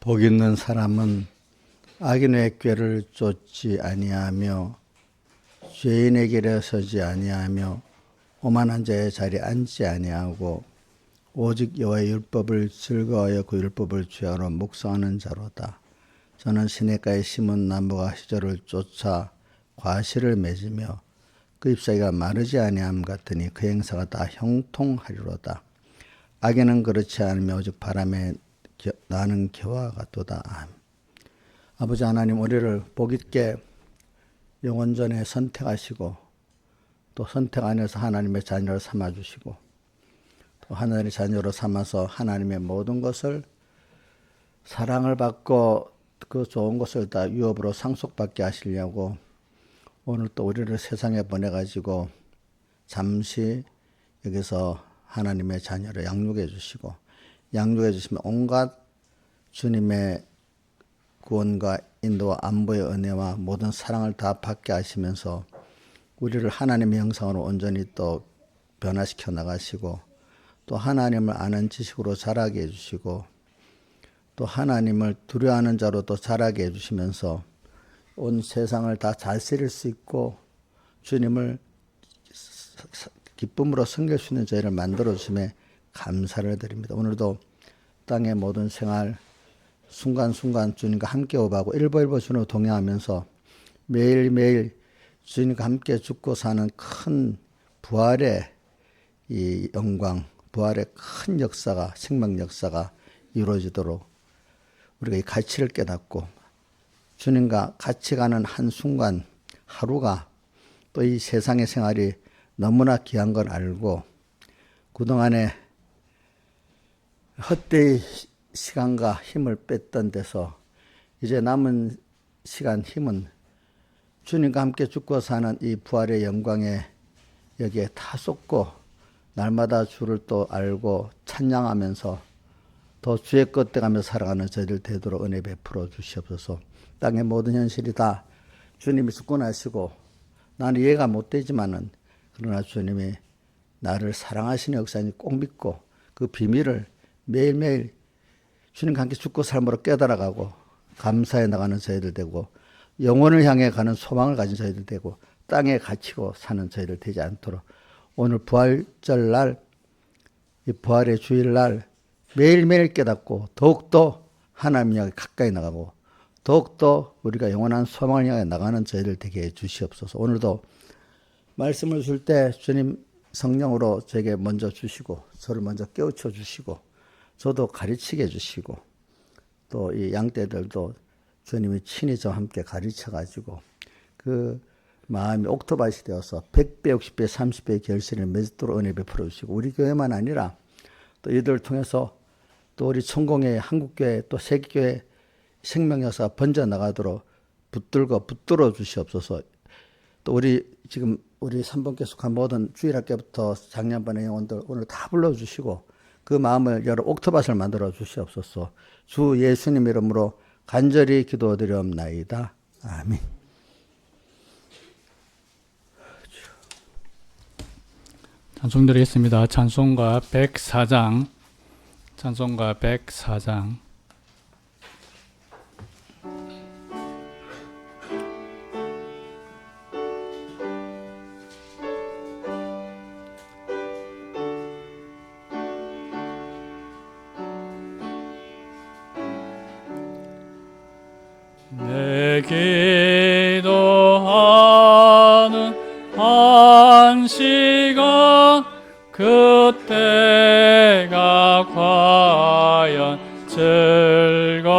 복 있는 사람은 악인의 꾀를 쫓지 아니하며 죄인의 길에 서지 아니하며 오만한 자의 자리에 앉지 아니하고 오직 여호와의 율법을 즐거워하여 그 율법을 주야로 묵상하는 자로다. 저는 시냇가에 심은 나무가 시절을 쫓아 과실을 맺으며 그 잎사귀가 마르지 아니함 같으니 그 행사가 다 형통하리로다. 악인은 그렇지 않으며 오직 바람에 나는 겨와 같도다. 아버지 하나님, 우리를 복 있게 영원전에 선택하시고 또 선택 안에서 하나님의 자녀를 삼아주시고 또 하나님의 자녀로 삼아서 하나님의 모든 것을 사랑을 받고 그 좋은 것을 다 유업으로 상속받게 하시려고 오늘 또 우리를 세상에 보내가지고 잠시 여기서 하나님의 자녀를 양육해 주시고 양육해 주시면 온갖 주님의 구원과 인도와 안보의 은혜와 모든 사랑을 다 받게 하시면서 우리를 하나님의 형상으로 온전히 또 변화시켜 나가시고 또 하나님을 아는 지식으로 자라게 해주시고 또 하나님을 두려워하는 자로 또 자라게 해주시면서 온 세상을 다 다스릴 수 있고 주님을 기쁨으로 섬길 수 있는 저희를 만들어주심에 감사를 드립니다. 오늘도 땅의 모든 생활 순간순간 주님과 함께 오가고 일보일보 주님과 동행하면서 매일매일 주님과 함께 죽고 사는 큰 부활의 이 영광, 부활의 큰 역사가, 생명 역사가 이루어지도록 우리가 이 가치를 깨닫고 주님과 같이 가는 한순간 하루가 또 이 세상의 생활이 너무나 귀한 걸 알고 그동안에 헛되이 시간과 힘을 뺐던 데서 이제 남은 시간 힘은 주님과 함께 죽고 사는 이 부활의 영광에 여기에 다 쏟고 날마다 주를 또 알고 찬양하면서 더 주의 것 돼가며 살아가는 저희들 되도록 은혜 베풀어 주시옵소서. 땅의 모든 현실이 다 주님이 주권하시고 나는 이해가 못 되지만은 그러나 주님이 나를 사랑하시는 역사니 꼭 믿고 그 비밀을 매일매일 주님과 함께 죽고 삶으로 깨달아가고 감사해 나가는 저희들 되고 영혼을 향해 가는 소망을 가진 저희들 되고 땅에 갇히고 사는 저희들 되지 않도록 오늘 부활절날 이 부활의 주일날 매일매일 깨닫고 더욱더 하나님 향해 가까이 나가고 더욱더 우리가 영원한 소망을 향해 나가는 저희들 되게 해 주시옵소서. 오늘도 말씀을 줄 때 주님 성령으로 저에게 먼저 주시고 저를 먼저 깨우쳐 주시고 저도 가르치게 해주시고 또 이 양떼들도 주님이 친히 저와 함께 가르쳐가지고 그 마음이 옥토밭이 되어서 100배, 60배, 30배의 결실을 맺도록 은혜 베풀어 주시고 우리 교회만 아니라 또 이들을 통해서 또 우리 천공의 한국교회 또 세계교회 생명 역사가 번져나가도록 붙들어 주시옵소서. 또 우리 지금 우리 3번께 속한 모든 주일학교부터 작년반의 영혼들 오늘 다 불러주시고 그 마음을 여러 옥토밭을 만들어 주시옵소서. 주 예수님 이름으로 간절히 기도드리옵나이다. 아멘. 찬송 드리겠습니다. 찬송가 104장. 찬송가 104장. 내 기도하는 한 시간 그때가 과연 즐겁다.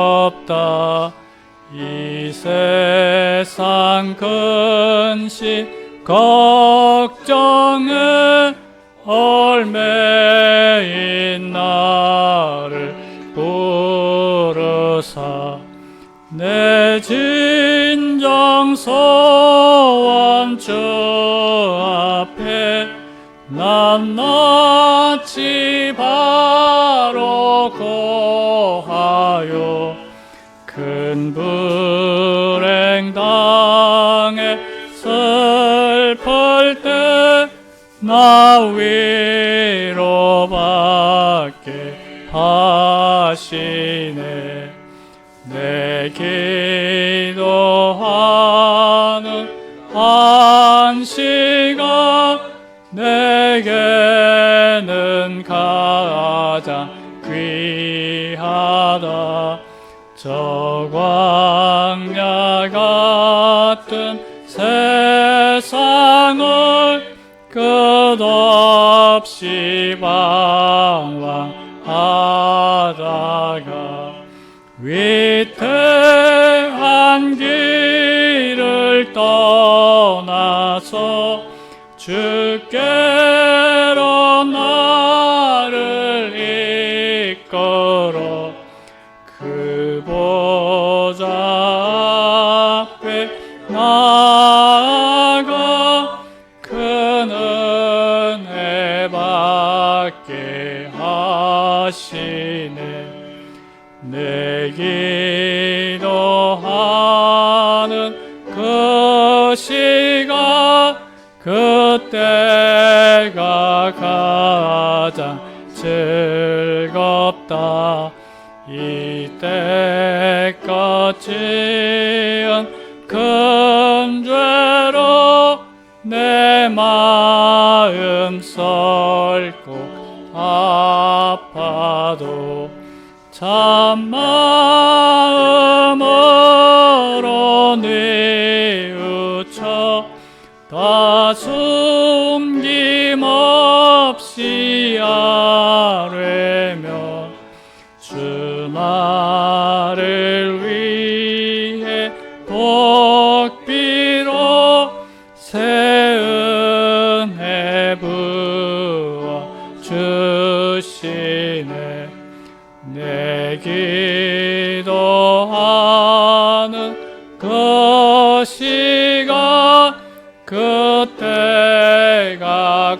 이 세상 근심 걱정에 얽매인 나를 부르사 내 진정 소원 주 앞에 낱낱이 바로 고하여 큰 불행 당해 슬플 때 나 위로받게 하시네. 내 기도하는 한 시간 내게는 가장 귀하다. 저 광야 같은 세상을 끝없이 방황하다가 위태한 길을 떠나서 주께로 나를 이끌어 그 보좌 앞에 나아가 큰 은혜 받게 하시네. 내 기도하는 그 시간 그때가 가장 즐겁다. 이때껏 지은 큰 죄로 내 마음 썩고 아파도 참마음으로 뉘우쳐 다 숨김없이 아뢰며 주 나를 위해 복비로 새 은혜 부어 주시네. 내 기도하는 그 시간 그때가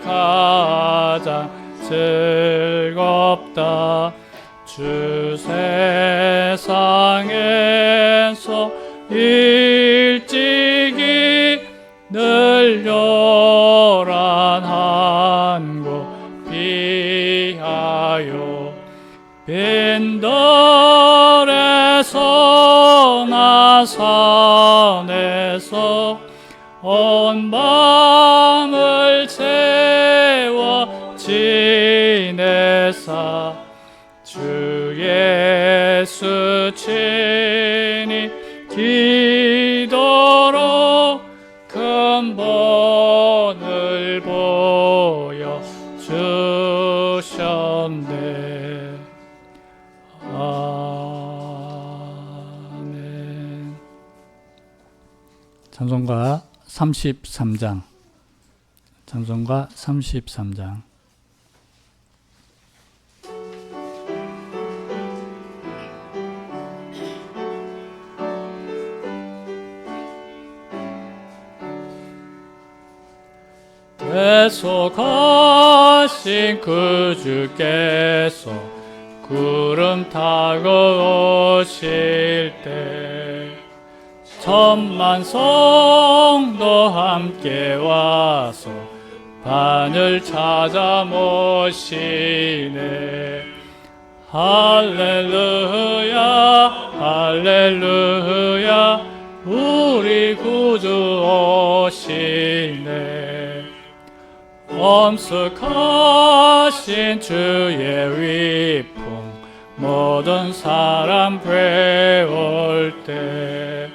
가장 즐겁다. 주 세상에서 일찍이 늘 요란한 곳 피하여 빈들에서 나 산에서 온 밤을 채워 지내사 주 예수 친히 기도로 큰 본을 보여 주셨네. 아멘. 찬송가 33장. 찬송가 33장. 대속하신 그 주께서 구름 타고 오실 때 천만 성도 함께 와서 반을 찾아 모시네. 할렐루야 할렐루야 우리 구주 오시네. 엄숙하신 주의 위풍 모든 사람 배울 때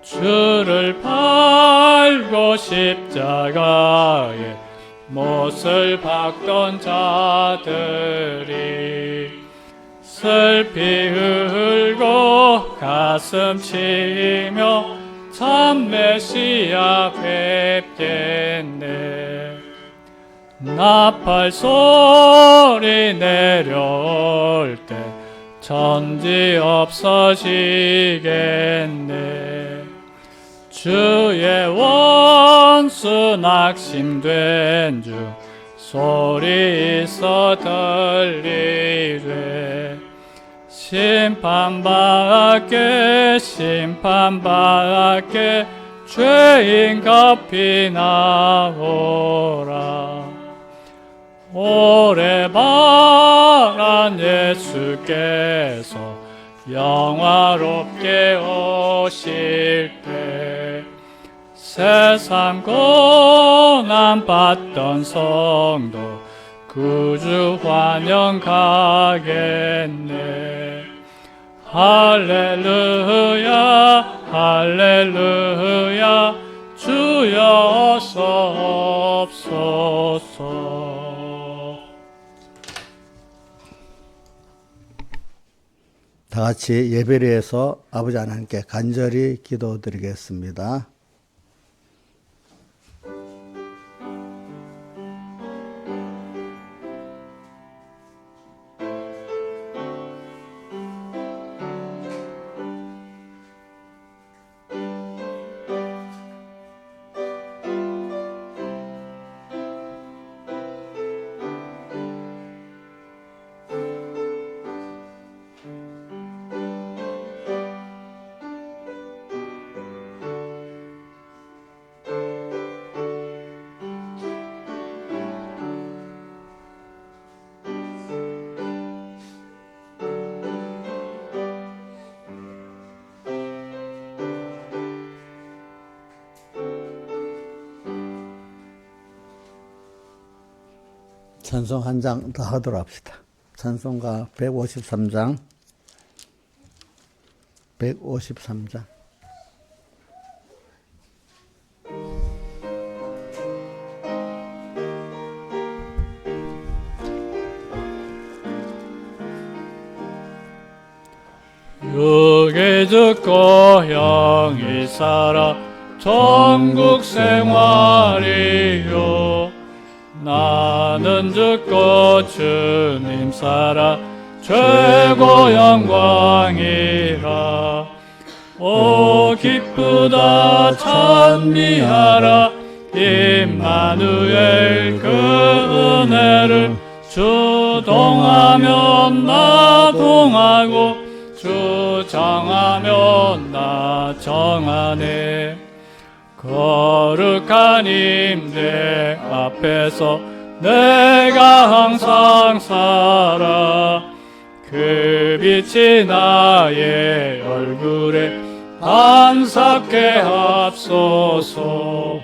주를 팔고 십자가에 못을 박던 자들이 슬피 울고 가슴 치며 참 메시아 뵙겠네. 나팔 소리 내려올 때 천지 없어지겠네. 주의 원수 낙심된 주 소리 있어 들리되 심판받게 심판받게 죄인 급히 나오라. 오래 바란 예수께서 영화롭게 오실 때 세상 고난 받던 성도 구주 환영 가겠네. 할렐루야 할렐루야 주여 어서 옵소서. 다 같이 예배를 해서 아버지 하나님께 간절히 기도드리겠습니다. 찬송 한 장 더 하도록 합시다. 찬송가 153장. 153장. 육이 죽고 영이 살아 천국 생활이요. 나는 죽고 주님 살아 최고 영광이라. 오 기쁘다 찬미하라 임마누엘 그 은혜를 주 동하면 나 동하고 주 정하면 나 정하네. 거룩한 임대 앞에서 내가 항상 살아. 그 빛이 나의 얼굴에 반사케 합소서.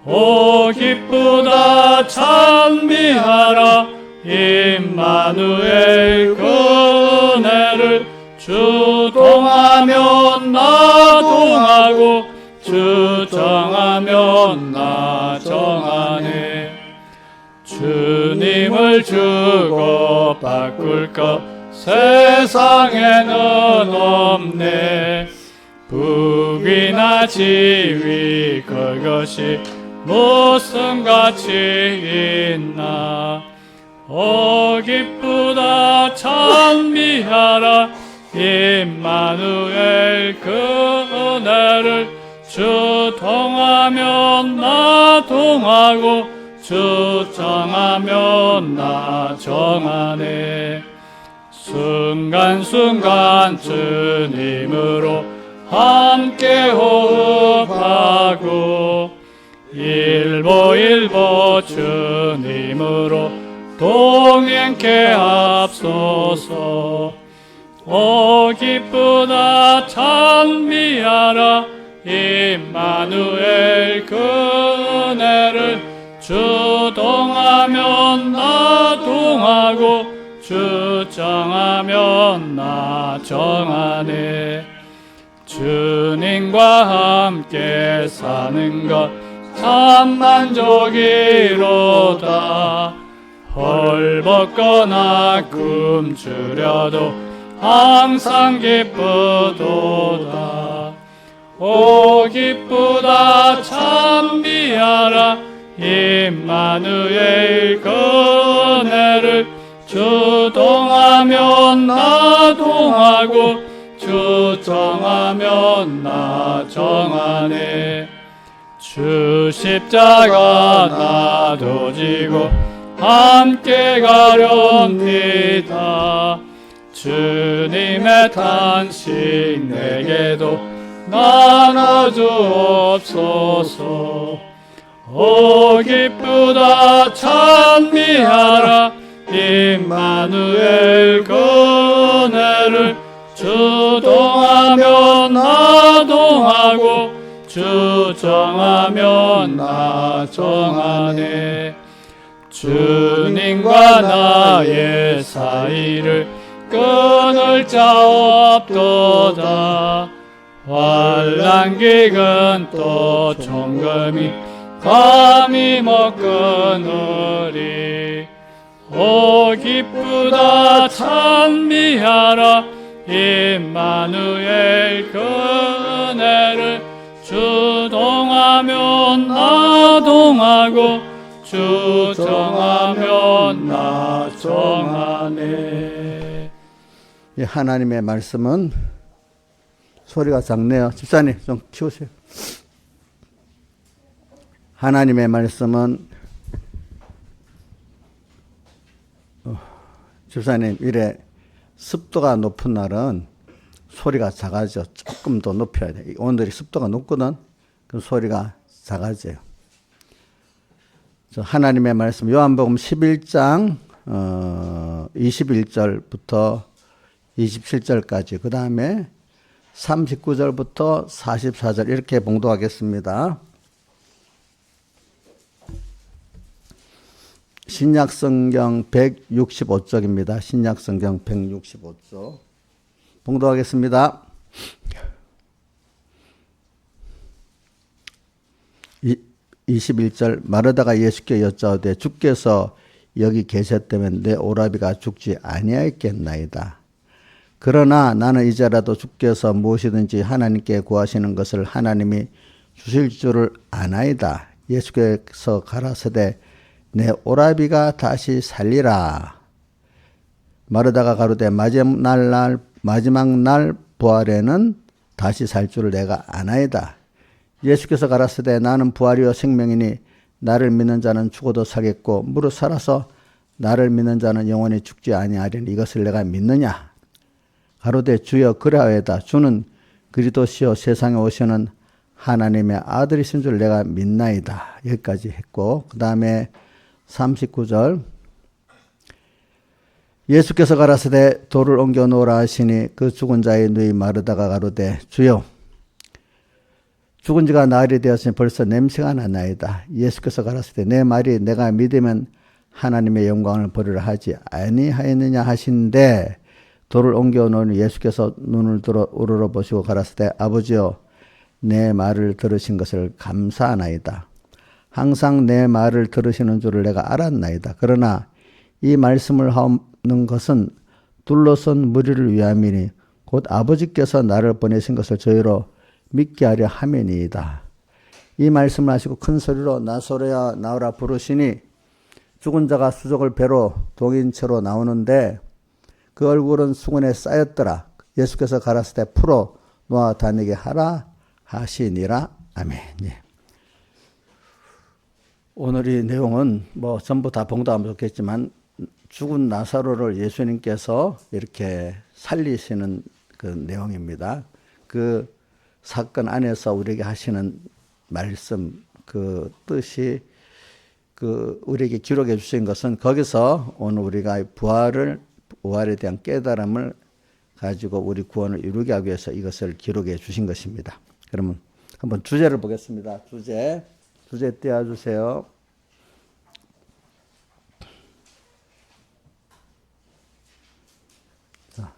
오 기쁘다 찬미하라 임마누엘 그 은혜를 주 동하면 나 동하고 주 정하면 나 정하네. 주님을 주고 바꿀 것 세상에는 없네. 북이나 지위 그것이 무슨 가치 있나. 오 기쁘다 찬미하라 임마누엘 그 은혜를 주 동하면 나 동하고 주 정하면 나 정하네. 순간순간 주님으로 함께 호흡하고 일보일보 주님으로 동행케 합소서. 오 기쁘다 찬미하라 임마누엘 그 은혜를 주 동하면 나 동하고 주 정하면 나 정하네. 주님과 함께 사는 것 참 만족이로다. 헐벗거나 꿈추려도 항상 기쁘도다. 오 기쁘다 찬미하라 임마누엘 그 은혜를 주 동하면 나 동하고 주 정하면 나 정하네. 주 십자가 나도 지고 함께 가렵니다. 주님의 탄식 내게도 나눠주옵소서. 오 기쁘다 찬미하라 임마누엘 그 은혜를 주동하면 나 동하고 주 정하면 나 정하네. 주님과 나의 사이를 끊을 자 없도다. 환난기근 또 종금이 감히 못 끊으리. 오 기쁘다 찬미하라 임마누엘 그 은혜를 주동하면 나 동하고 주 정하면 나 정하네. 이 하나님의 말씀은 소리가 작네요. 집사님 좀 키우세요. 하나님의 말씀은 집사님 이래 습도가 높은 날은 소리가 작아져. 조금 더 높여야 돼. 오늘이 습도가 높거든. 그럼 소리가 작아져요. 하나님의 말씀 요한복음 11장 21절부터 27절까지 그 다음에 39절부터 44절 이렇게 봉독하겠습니다. 신약성경 165쪽입니다. 신약성경 165쪽 봉독하겠습니다. 21절 마르다가 예수께 여짜오되 주께서 여기 계셨다면 내 오라비가 죽지 아니하였겠나이다. 그러나 나는 이제라도 주께서 무엇이든지 하나님께 구하시는 것을 하나님이 주실 줄을 아나이다. 예수께서 가라사대 내 오라비가 다시 살리라. 마르다가 가로되 마지막 날 부활에는 다시 살 줄을 내가 아나이다. 예수께서 가라사대 나는 부활이요 생명이니 나를 믿는 자는 죽어도 살겠고 무릇 살아서 나를 믿는 자는 영원히 죽지 아니하리니 이것을 내가 믿느냐. 가로되 주여 그러하여다. 주는 그리스도시요 세상에 오시는 하나님의 아들이신 줄 내가 믿나이다. 여기까지 했고 그 다음에 39절 예수께서 가라사대 돌을 옮겨 놓으라 하시니 그 죽은 자의 누이 마르다가 가로되 주여 죽은 지가 나흘이 되었으니 벌써 냄새가 나나이다. 예수께서 가라사대 내 말이 내가 믿으면 하나님의 영광을 보리라 하지 아니하였느냐 하신데 돌을 옮겨 놓으니 예수께서 눈을 들어 우러러 보시고 가라사대 아버지여 내 말을 들으신 것을 감사하나이다. 항상 내 말을 들으시는 줄을 내가 알았나이다. 그러나 이 말씀을 하는 것은 둘러선 무리를 위함이니 곧 아버지께서 나를 보내신 것을 저희로 믿게 하려 함이니이다. 이 말씀을 하시고 큰 소리로 나사로야 나오라 부르시니 죽은 자가 수족을 배로 동인채로 나오는데 그 얼굴은 수건에 쌓였더라. 예수께서 가라사대 풀어 놓아 다니게 하라 하시니라. 아멘. 예. 오늘 이 내용은 뭐 전부 다 봉독하면 좋겠지만 죽은 나사로를 예수님께서 이렇게 살리시는 그 내용입니다. 그 사건 안에서 우리에게 하시는 말씀, 그 뜻이 그 우리에게 기록해 주신 것은 거기서 오늘 우리가 부활에 대한 깨달음을 가지고 우리 구원을 이루게 하기 위해서 이것을 기록해 주신 것입니다. 그러면 한번 주제를 보겠습니다. 주제 띄워주세요. 자,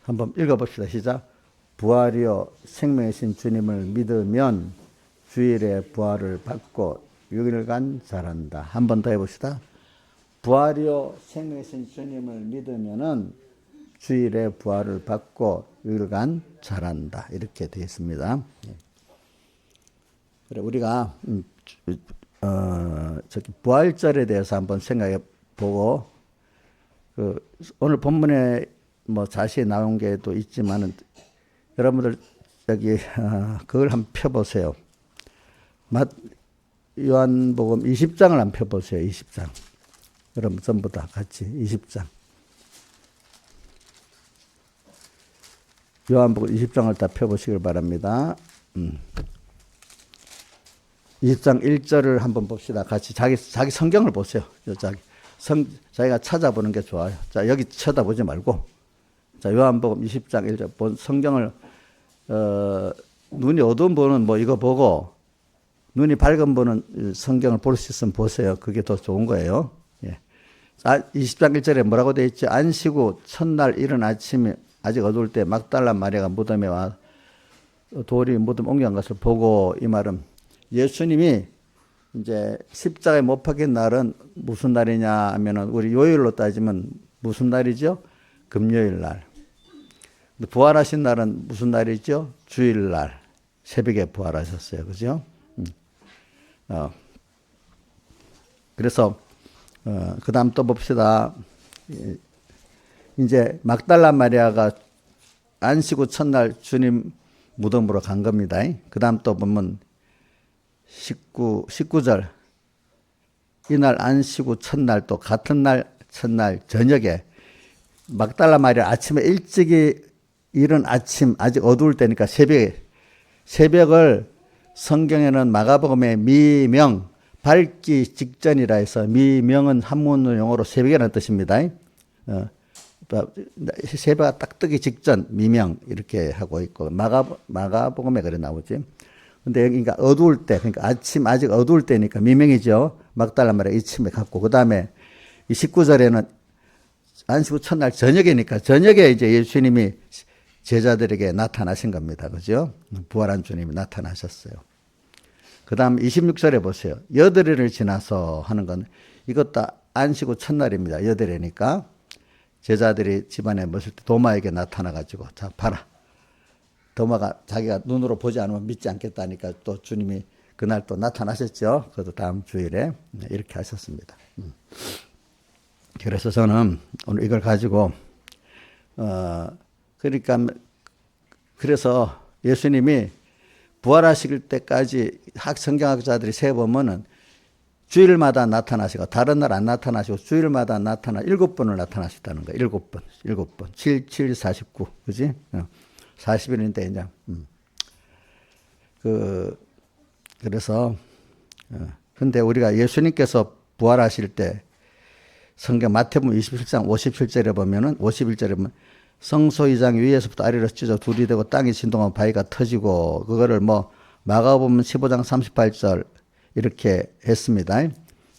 한번 읽어봅시다. 시작. 부활이요 생명이신 주님을 믿으면 주일에 부활을 받고 6일간 자란다. 한 번 더 해봅시다. 부활이요 생명이신 주님을 믿으면은 주일에 부활을 받고 6일간 자란다. 이렇게 되어 있습니다. 그래 우리가 저기 부활절에 대해서 한번 생각해 보고 그 오늘 본문에 뭐 자세히 나온 게 또 있지만은 여러분들 여기 그걸 한번 펴보세요. 요한복음 20장을 한번 펴보세요. 20장. 여러분 전부 다 같이 20장. 요한복음 20장을 다 펴보시길 바랍니다. 20장 1절을 한번 봅시다. 같이 자기 성경을 보세요. 자기가 찾아보는 게 좋아요. 자, 여기 쳐다보지 말고 자, 요한복음 20장 1절 본 성경을 눈이 어두운 분은 뭐 이거 보고 눈이 밝은 분은 성경을 볼 수 있으면 보세요. 그게 더 좋은 거예요. 예. 20장 1절에 뭐라고 되어 있죠? 안식 후 첫날 이른 아침에 아직 어두울 때 막달라 마리아가 무덤에 와 돌이 무덤 옮겨간 것을 보고, 이 말은 예수님이 이제 십자가에 못 박힌 날은 무슨 날이냐 하면은 우리 요일로 따지면 무슨 날이죠? 금요일 날. 부활하신 날은 무슨 날이죠? 주일 날. 새벽에 부활하셨어요. 그죠? 그래서 그 다음 또 봅시다. 이제 막달라 마리아가 안식 후 첫날 주님 무덤으로 간 겁니다. 그 다음 또 보면 19절. 이날 안식 후 첫날 또 같은 날 첫날 저녁에 막달라 마리아 아침에 일찍이 이른 아침 아직 어두울 때니까 새벽을 성경에는 마가복음에 미명 밝기 직전이라 해서 미명은 한문어 용어로 새벽이라는 뜻입니다. 새벽가 딱 뜨기 직전 미명 이렇게 하고 있고 마가복음에 그래 나오지. 근데 그러니까 어두울 때, 그러니까 아침 아직 어두울 때니까 미명이죠. 막달라 마리아 이침에 갔고, 그 다음에 이 19절에는 안식 후 첫날 저녁이니까 저녁에 이제 예수님이 제자들에게 나타나신 겁니다. 그죠? 부활한 주님이 나타나셨어요. 그 다음 26절에 보세요. 여드레를 지나서 하는 건 이것도 안식 후 첫날입니다. 여드레니까 제자들이 집안에 모실 때 도마에게 나타나가지고, 자, 봐라. 도마가 자기가 눈으로 보지 않으면 믿지 않겠다니까 또 주님이 그날 또 나타나셨죠. 그것도 다음 주일에 이렇게 하셨습니다. 그래서 저는 오늘 이걸 가지고 그러니까 그래서 예수님이 부활하실 때까지 성경학자들이 세보면은 주일마다 나타나시고 다른 날 안 나타나시고 주일마다 7번을 나타나셨다는 거예요. 7번. 7, 7, 49. 그지? 40일인데 이제 그래서 근데 우리가 예수님께서 부활하실 때 성경 마태복음 27장 57절에 보면은 51절에 보면 성소 2장 위에서부터 아래로 찢어 둘이 되고 땅이 진동하고 바위가 터지고, 그거를 뭐 마가복음 15장 38절 이렇게 했습니다.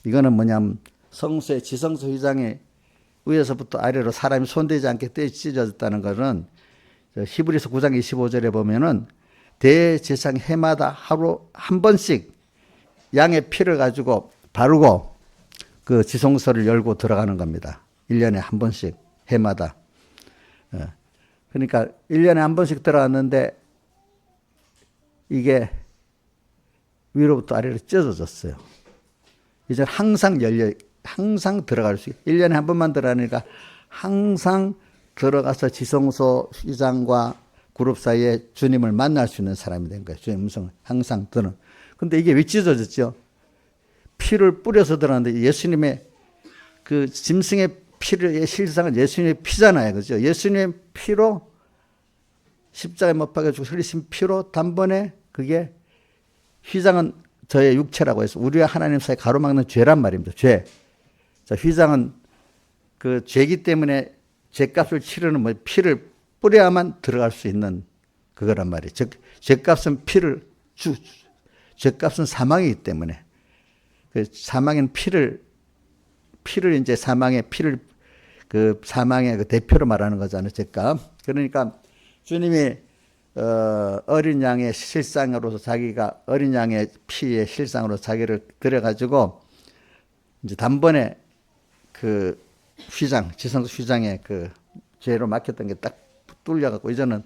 이거는 뭐냐면 성소의 지성소 2장에 위에서부터 아래로 사람이 손대지 않게 찢어졌다는 것은 히브리서 9장 25절에 보면은 대제사장 해마다 하루 한 번씩 양의 피를 가지고 바르고 그 지성소를 열고 들어가는 겁니다. 1년에 한 번씩 해마다. 그러니까 1년에 한 번씩 들어갔는데 이게 위로부터 아래로 찢어졌어요. 이제 항상 들어갈 수 있어요. 1년에 한 번만 들어가니까 항상 들어가서 지성소 휘장과 그룹 사이에 주님을 만날 수 있는 사람이 된 거예요. 주님의 음성을 항상 들은. 근데 이게 왜 찢어졌죠? 피를 뿌려서 들어갔는데 예수님의 그 짐승의 피의 실상은 예수님의 피잖아요. 그죠? 예수님의 피로 십자가에 못 박혀 죽고 흘리신 피로 단번에 그게 휘장은 저의 육체라고 해서 우리와 하나님 사이 가로막는 죄란 말입니다. 죄. 자, 휘장은 그 죄기 때문에 죄값을 치르는 뭐 피를 뿌려야만 들어갈 수 있는 그거란 말이에요. 즉 죄값은 죄값은 사망이기 때문에 그 사망인 피를 이제 사망의 피를 그 사망의 그 대표로 말하는 거잖아요. 죄값. 그러니까 주님이 어린 양의 실상으로서 자기가 어린 양의 피의 실상으로 자기를 들여가지고 이제 단번에 그 휘장, 지성소 휘장에 그 죄로 막혔던 게 딱 뚫려갖고 이제는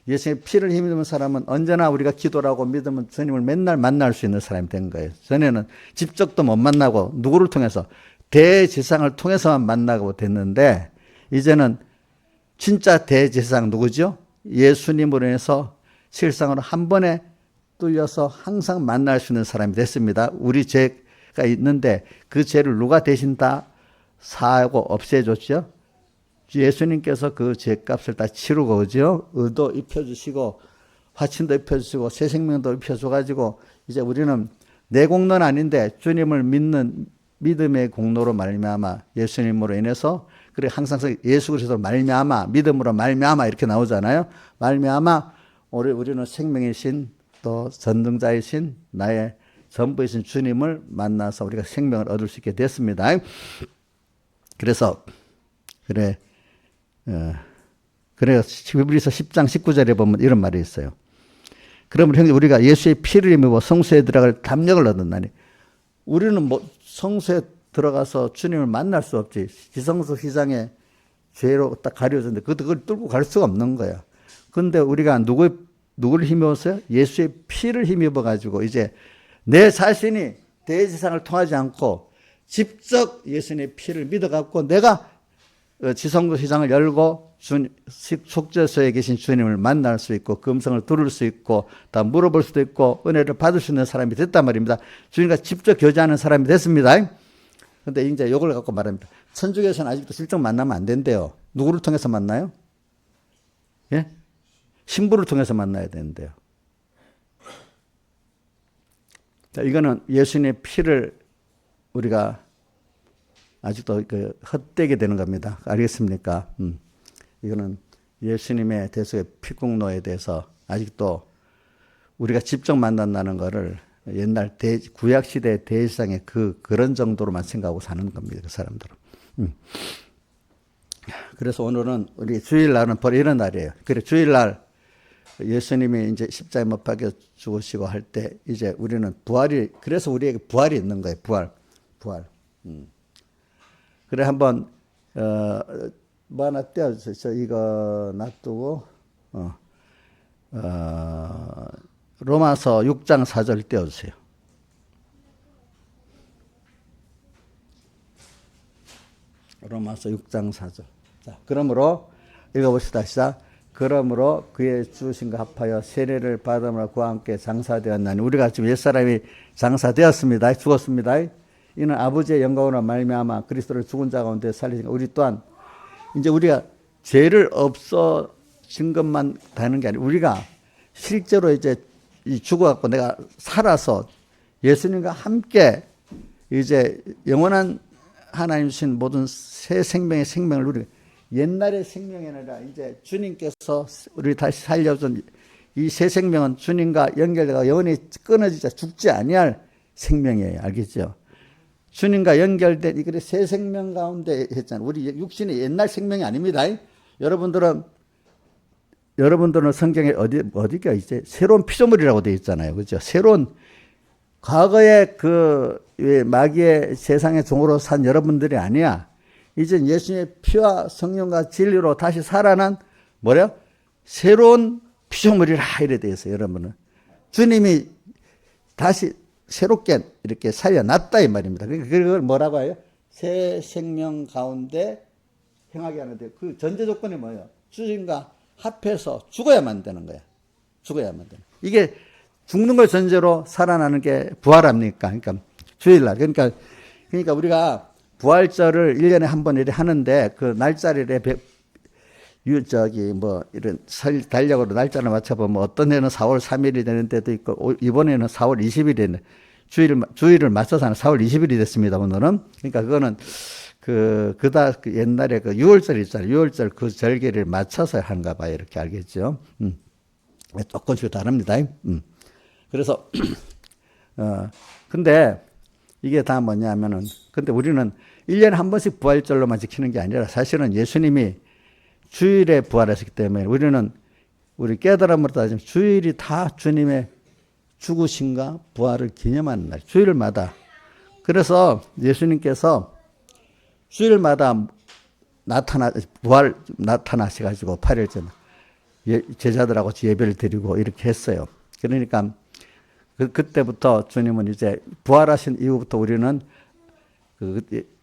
예수님의 피를 힘입는 사람은 언제나 우리가 기도라고 믿으면 주님을 맨날 만날 수 있는 사람이 된 거예요. 전에는 직접도 못 만나고 누구를 통해서 대제사장을 통해서만 만나고 됐는데 이제는 진짜 대제사장 누구죠? 예수님으로 인해서 실상으로 한 번에 뚫려서 항상 만날 수 있는 사람이 됐습니다. 우리 죄가 있는데 그 죄를 누가 대신 다 사하고 없애줬죠? 예수님께서 그 죄값을 다 치르고, 그죠? 의도 입혀주시고, 화친도 입혀주시고, 새 생명도 입혀줘가지고, 이제 우리는 내 공로는 아닌데 주님을 믿는 믿음의 공로로 말미암아 예수님으로 인해서 그래 항상 예수 그리스도로 말미암아 믿음으로 말미암아 이렇게 나오잖아요. 말미암아 우리는 생명이신 또 전능자이신 나의 전부이신 주님을 만나서 우리가 생명을 얻을 수 있게 됐습니다. 그래서 그래 히브리서 10장 19절에 보면 이런 말이 있어요. 그러면 형제 우리가 예수의 피를 힘입어 성소에 들어갈 담력을 얻었나니 우리는 뭐 성소에 들어가서 주님을 만날 수 없지. 지성소 휘장에 죄로 딱 가려졌는데 그걸 뚫고 갈 수가 없는 거야. 근데 우리가 누구를 힘입었어요? 예수의 피를 힘입어 가지고 이제 내 자신이 대제사장을 통하지 않고 직접 예수님의 피를 믿어 갖고 내가 지성소 휘장을 열고 속죄소에 계신 주님을 만날 수 있고 그 음성을 들을 수 있고 다 물어볼 수도 있고 은혜를 받을 수 있는 사람이 됐단 말입니다. 주님과 직접 교제하는 사람이 됐습니다. 그런데 이제 이걸 갖고 말합니다. 천주교에서는 아직도 직접 만나면 안 된대요. 누구를 통해서 만나요? 예? 신부를 통해서 만나야 되는데요. 자, 이거는 예수님의 피를 우리가 아직도 헛되게 되는 겁니다. 알겠습니까? 이거는 예수님의 대속의 피공로에 대해서 아직도 우리가 직접 만난다는 것을 옛날 구약시대 대제사장의 그런 정도로만 생각하고 사는 겁니다. 그 사람들은. 그래서 오늘은 우리 주일날은 바로 이런 날이에요. 그래, 주일날 예수님이 이제 십자가에 못 박혀 죽으시고 할 때 이제 우리는 그래서 우리에게 부활이 있는 거예요. 부활. 그래, 한번, 뭐 하나 떼어주세요. 이거 놔두고, 로마서 6장 4절 떼어주세요. 로마서 6장 4절. 자, 그러므로, 읽어봅시다. 시작. 그러므로 그의 주신과 합하여 세례를 받음으로 그와 함께 장사되었나니 우리가 지금 옛사람이 장사되었습니다. 죽었습니다. 이는 아버지의 영광으로 말미암아 그리스도를 죽은 자 가운데 살리신 우리 또한 이제 우리가 죄를 없어진 것만 다는 게 아니라 우리가 실제로 이제 죽어갖고 내가 살아서 예수님과 함께 이제 영원한 하나님 주신 모든 새 생명의 생명을 우리가 옛날의 생명이 아니라 이제 주님께서 우리 다시 살려준 이 새 생명은 주님과 연결되어 영원히 끊어지자 죽지 아니할 생명이에요. 알겠죠? 주님과 연결된 이 새 생명 가운데 했잖아요. 우리 육신의 옛날 생명이 아닙니다. 여러분들은 성경에 어디가 이제 새로운 피조물이라고 되어 있잖아요. 그렇죠? 새로운 과거의 마귀의 세상의 종으로 산 여러분들이 아니야. 이제 예수님의 피와 성령과 진리로 다시 살아난 새로운 피조물이라 이래 되어 있어요. 여러분은 주님이 다시 새롭게 이렇게 살려놨다 이 말입니다. 그러니까 그걸 뭐라고 해요? 새 생명 가운데 행하게 하는데 그 전제 조건이 뭐예요? 주님과 합해서 죽어야만 되는 거야. 죽어야만 되는. 이게 죽는 걸 전제로 살아나는 게 부활합니까? 그러니까 주일날. 그러니까 우리가 부활절을 1년에 한 번 이렇게 하는데 그 날짜를 이런 설 달력으로 날짜를 맞춰보면 어떤 해는 4월 3일이 되는 때도 있고 이번에는 4월 20일이 되는 주일을 맞춰서 하는 4월 20일이 됐습니다. 오늘은. 그러니까 그거는 옛날에 6월절 있잖아요. 6월절 그 절기를 맞춰서 한가 봐요. 이렇게 알겠죠. 조금씩 다릅니다. 그래서, 근데 이게 다 뭐냐면은, 근데 우리는 1년에 한 번씩 부활절로만 지키는 게 아니라 사실은 예수님이 주일에 부활하셨기 때문에 우리 깨달음으로 따지면 주일이 다 주님의 죽으심과 부활을 기념하는 날, 주일마다. 그래서 예수님께서 주일마다 나타나셔가지고 8일째 제자들하고 예배를 드리고 이렇게 했어요. 그러니까 그때부터 주님은 이제 부활하신 이후부터 우리는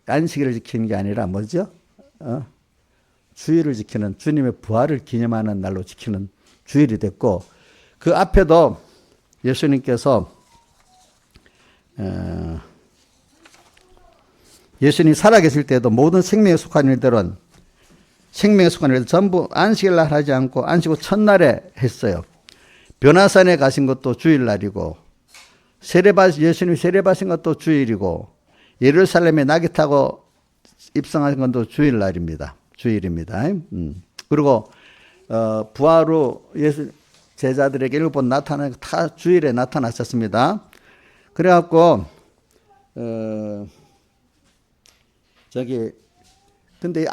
안식일을 지키는 게 아니라 뭐죠? 주일을 지키는 주님의 부활을 기념하는 날로 지키는 주일이 됐고 그 앞에도 예수님께서 예수님이 살아계실 때도 모든 생명에 속한 일들은 전부 안식일날 하지 않고 안식 후 첫날에 했어요. 변화산에 가신 것도 주일날이고 예수님이 세례받으신 것도 주일이고 예루살렘에 낙이 타고 입성한 건도 주일날입니다. 주일입니다. 그리고 부활 후 예수 제자들에게 일곱 번 나타나는 다 주일에 나타나셨습니다. 그래갖고 근데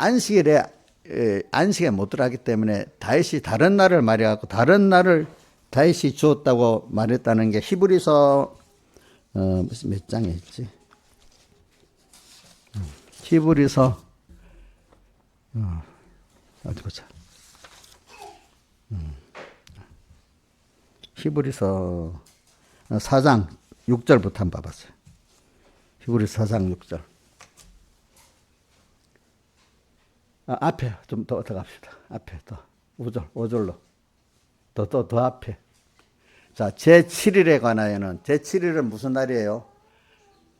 안식에 못 들어가기 때문에 다윗이 다른 날을 말해갖고 다른 날을 다윗이 주었다고 말했다는 게 히브리서 무슨 몇 장에 있지? 히브리서 어디 보자. 히브리서 4장 6절부터 한번 봐봤어요. 히브리서 4장 6절. 앞에 좀 더 갑시다. 앞에 더 5절로 더 앞에. 자, 제7일에 관하여는 제7일은 무슨 날이에요?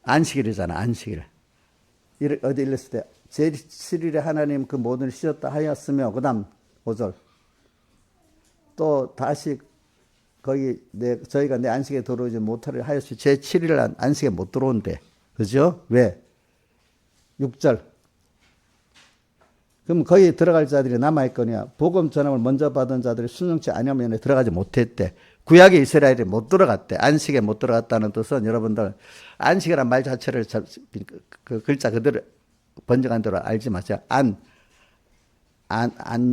안식일이잖아. 안식일. 어디 읽었을 때 제7일에 하나님 그 모든 일 쉬었다 하였으며 그다음 5절. 또 다시 거기 저희가 내 안식에 들어오지 못하려 하였으니 제7일 안식에 못 들어온대. 그죠? 왜? 6절. 그럼 거기 들어갈 자들이 남아있거니와 복음 전함을 먼저 받은 자들이 순종치 아니하면 들어가지 못했대. 구약의 이스라엘이 못 들어갔대. 안식에 못 들어갔다는 뜻은 여러분들 안식이란 말 자체를 그 글자 그대로 번역한 대로 알지 마세요.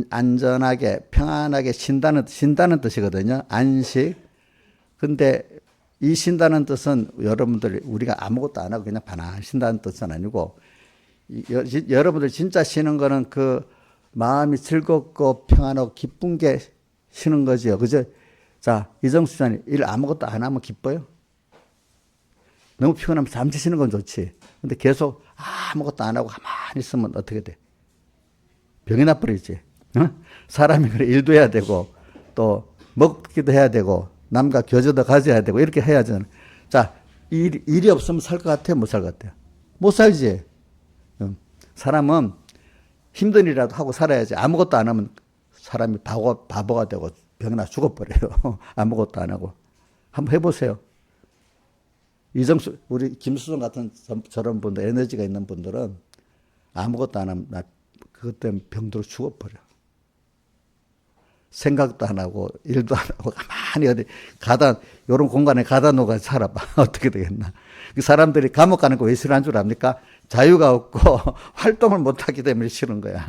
안전하게 평안하게 쉰다는 뜻이거든요. 안식. 근데 이 쉰다는 뜻은 여러분들 우리가 아무것도 안 하고 그냥 반환 쉰다는 뜻은 아니고 여러분들 진짜 쉬는 거는 그 마음이 즐겁고 평안하고 기쁜 게 쉬는 거지요. 그죠? 자, 이정수 장님, 일 아무것도 안 하면 기뻐요? 너무 피곤하면 잠시 쉬는 건 좋지. 근데 계속 아무것도 안 하고 가만히 있으면 어떻게 돼? 병이 나버리지. 어? 사람이 그래 일도 해야 되고 또 먹기도 해야 되고 남과 교제도 가져야 되고 이렇게 해야죠. 자, 일이 없으면 살 것 같아요? 못 살 것 같아요? 못 살지. 사람은 힘든 일이라도 하고 살아야지. 아무것도 안 하면 사람이 바보가 되고 병나 죽어버려요. 아무것도 안 하고. 한번 해보세요. 우리 김수정 같은 저런 분들, 에너지가 있는 분들은 아무것도 안 하면 그것 때문에 병들어 죽어버려. 생각도 안 하고 일도 안 하고 가만히 어디 요런 공간에 가다 놓고 살아봐. 어떻게 되겠나. 그 사람들이 감옥 가는 거 왜 싫어하는 줄 압니까? 자유가 없고 활동을 못하기 때문에 싫은 거야.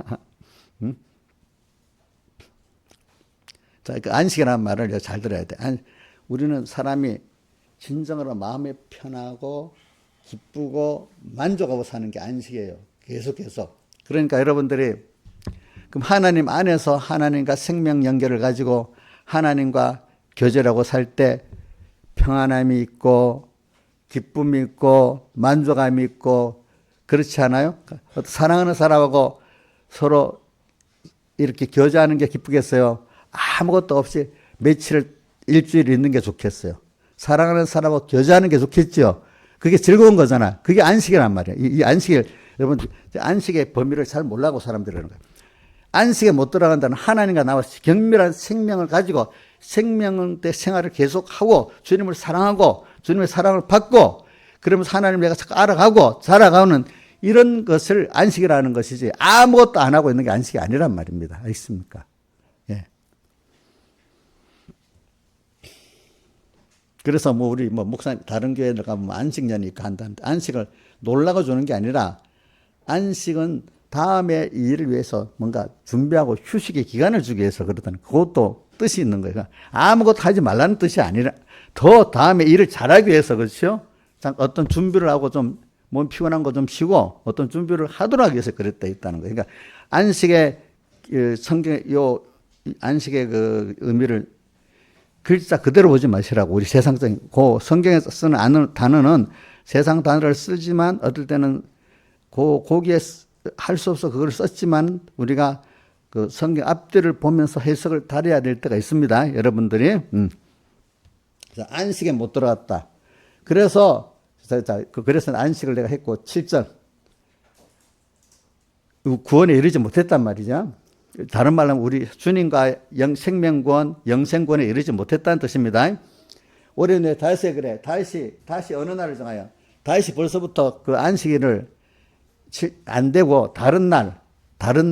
응? 자, 그 안식이라는 말을 잘 들어야 돼. 우리는 사람이 진정으로 마음이 편하고 기쁘고 만족하고 사는 게 안식이에요. 계속해서. 그러니까 여러분들이 그럼 하나님 안에서 하나님과 생명 연결을 가지고 하나님과 교제라고 살 때 평안함이 있고 기쁨이 있고 만족함이 있고 그렇지 않아요? 사랑하는 사람하고 서로 이렇게 교제하는 게 기쁘겠어요? 아무것도 없이 일주일 있는 게 좋겠어요? 사랑하는 사람하고 교제하는 게 좋겠죠? 그게 즐거운 거잖아. 그게 안식이란 말이에요. 이 안식을, 여러분, 안식의 범위를 잘 몰라고 사람들이 그러는 거예요. 안식에 못 들어간다는 하나님과 나와 경밀한 생명을 가지고 생명 때 생활을 계속하고 주님을 사랑하고 주님의 사랑을 받고 그러면서 하나님을 내가 자꾸 알아가고 자라가는 이런 것을 안식이라는 것이지 아무것도 안 하고 있는 게 안식이 아니란 말입니다. 알겠습니까? 예. 그래서 우리 목사님 다른 교회에 가면 안식년이 있고 한다는데 안식을 놀라고 주는 게 아니라 안식은 다음에 이 일을 위해서 뭔가 준비하고 휴식의 기간을 주기 위해서 그러다는 그것도 뜻이 있는 거예요. 아무것도 하지 말라는 뜻이 아니라 더 다음에 일을 잘하기 위해서 그렇죠. 어떤 준비를 하고 좀 몸 피곤한 거 좀 쉬고 어떤 준비를 하도록 하기 위해서 그랬다 있다는 거예요. 그러니까 안식의 안식의 그 의미를 글자 그대로 보지 마시라고. 우리 세상적인 성경에서 쓰는 단어는 세상 단어를 쓰지만 어떨 때는 거기에 할 수 없어 그걸 썼지만 우리가 그 성경 앞뒤를 보면서 해석을 다려야 될 때가 있습니다. 여러분들이. 자, 안식에 못 들어갔다. 그래서 안식을 내가 했고 7절 구원에 이르지 못했단 말이죠. 다른 말로 하면 우리 주님과 생명구원, 영생구원에 이르지 못했다는 뜻입니다. 올해 다윗에 그래. 다윗이 어느 날을 정하여 다윗이 벌써부터 그 안식일을 안 되고 다른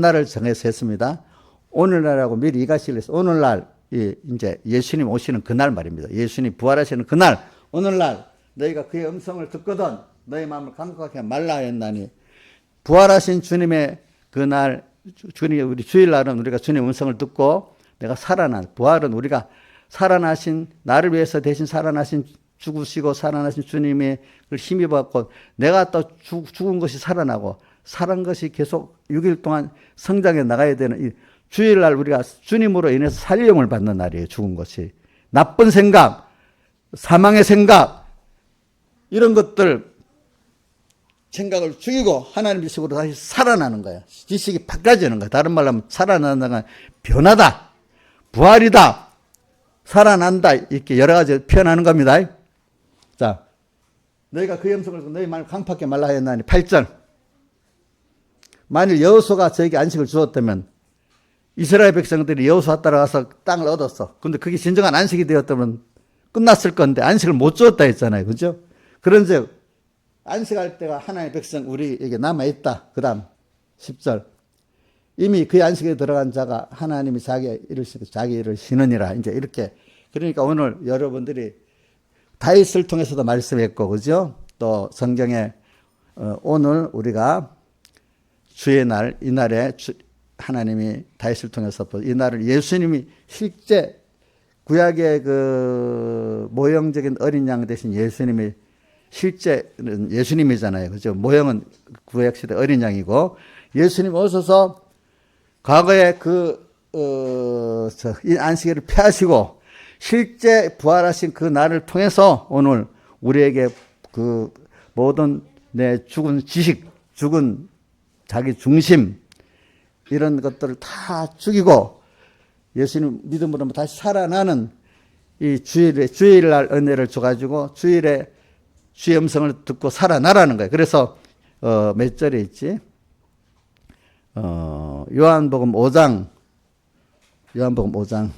날을 정해서 했습니다. 오늘날하고 미리 이가시를 해서 오늘날 이제 예수님 오시는 그날 말입니다. 예수님 부활하시는 그날 오늘날 너희가 그의 음성을 듣거든 너희 마음을 강팍하게 말라 했나니 부활하신 주님의 그날 주님 우리 주일날은 우리가 주님 음성을 듣고 내가 부활은 우리가 살아나신 나를 위해서 대신 살아나신 죽으시고 살아나신 주님의 힘입어갖고 내가 또 죽은 것이 살아나고 살은 것이 계속 6일 동안 성장해 나가야 되는 이 주일날 우리가 주님으로 인해서 살림을 받는 날이에요. 죽은 것이. 나쁜 생각, 사망의 생각 이런 것들 생각을 죽이고 하나님의 식으로 다시 살아나는 거야. 지식이 바꿔지는 거야. 다른 말로 하면 살아나는 건 변하다, 부활이다, 살아난다 이렇게 여러 가지 표현하는 겁니다. 자, 너희가 그 음성을 듣고 너희 말을 강팍하게 말라 하였나니 8절. 만일 여호수아가 저에게 안식을 주었다면 이스라엘 백성들이 여호수아 따라가서 땅을 얻었어. 근데 그게 진정한 안식이 되었다면 끝났을 건데 안식을 못 주었다 했잖아요. 그죠? 그런즉 안식할 때가 하나님의 백성 우리에게 남아있다. 그 다음 10절. 이미 그의 안식에 들어간 자가 하나님이 자기 일을 쉬느니라. 이제 이렇게. 그러니까 오늘 여러분들이 다윗을 통해서도 말씀했고, 그죠? 또 성경에 오늘 우리가 주의 날, 이날에 하나님이 다윗을 통해서 이 날을 예수님이 실제 구약의 그 모형적인 어린 양 대신 예수님이 실제는 예수님이잖아요. 그죠? 모형은 구약시대 어린 양이고 예수님 오셔서 과거에 이 안식일을 폐하시고 실제 부활하신 그 날을 통해서 오늘 우리에게 그 모든 내 죽은 지식, 죽은 자기 중심 이런 것들을 다 죽이고 예수님 믿음으로 다시 살아나는 이 주일날 은혜를 줘가지고 주일에 주의 음성을 듣고 살아나라는 거예요. 그래서 몇 절에 있지? 요한복음 5장 요한복음 5장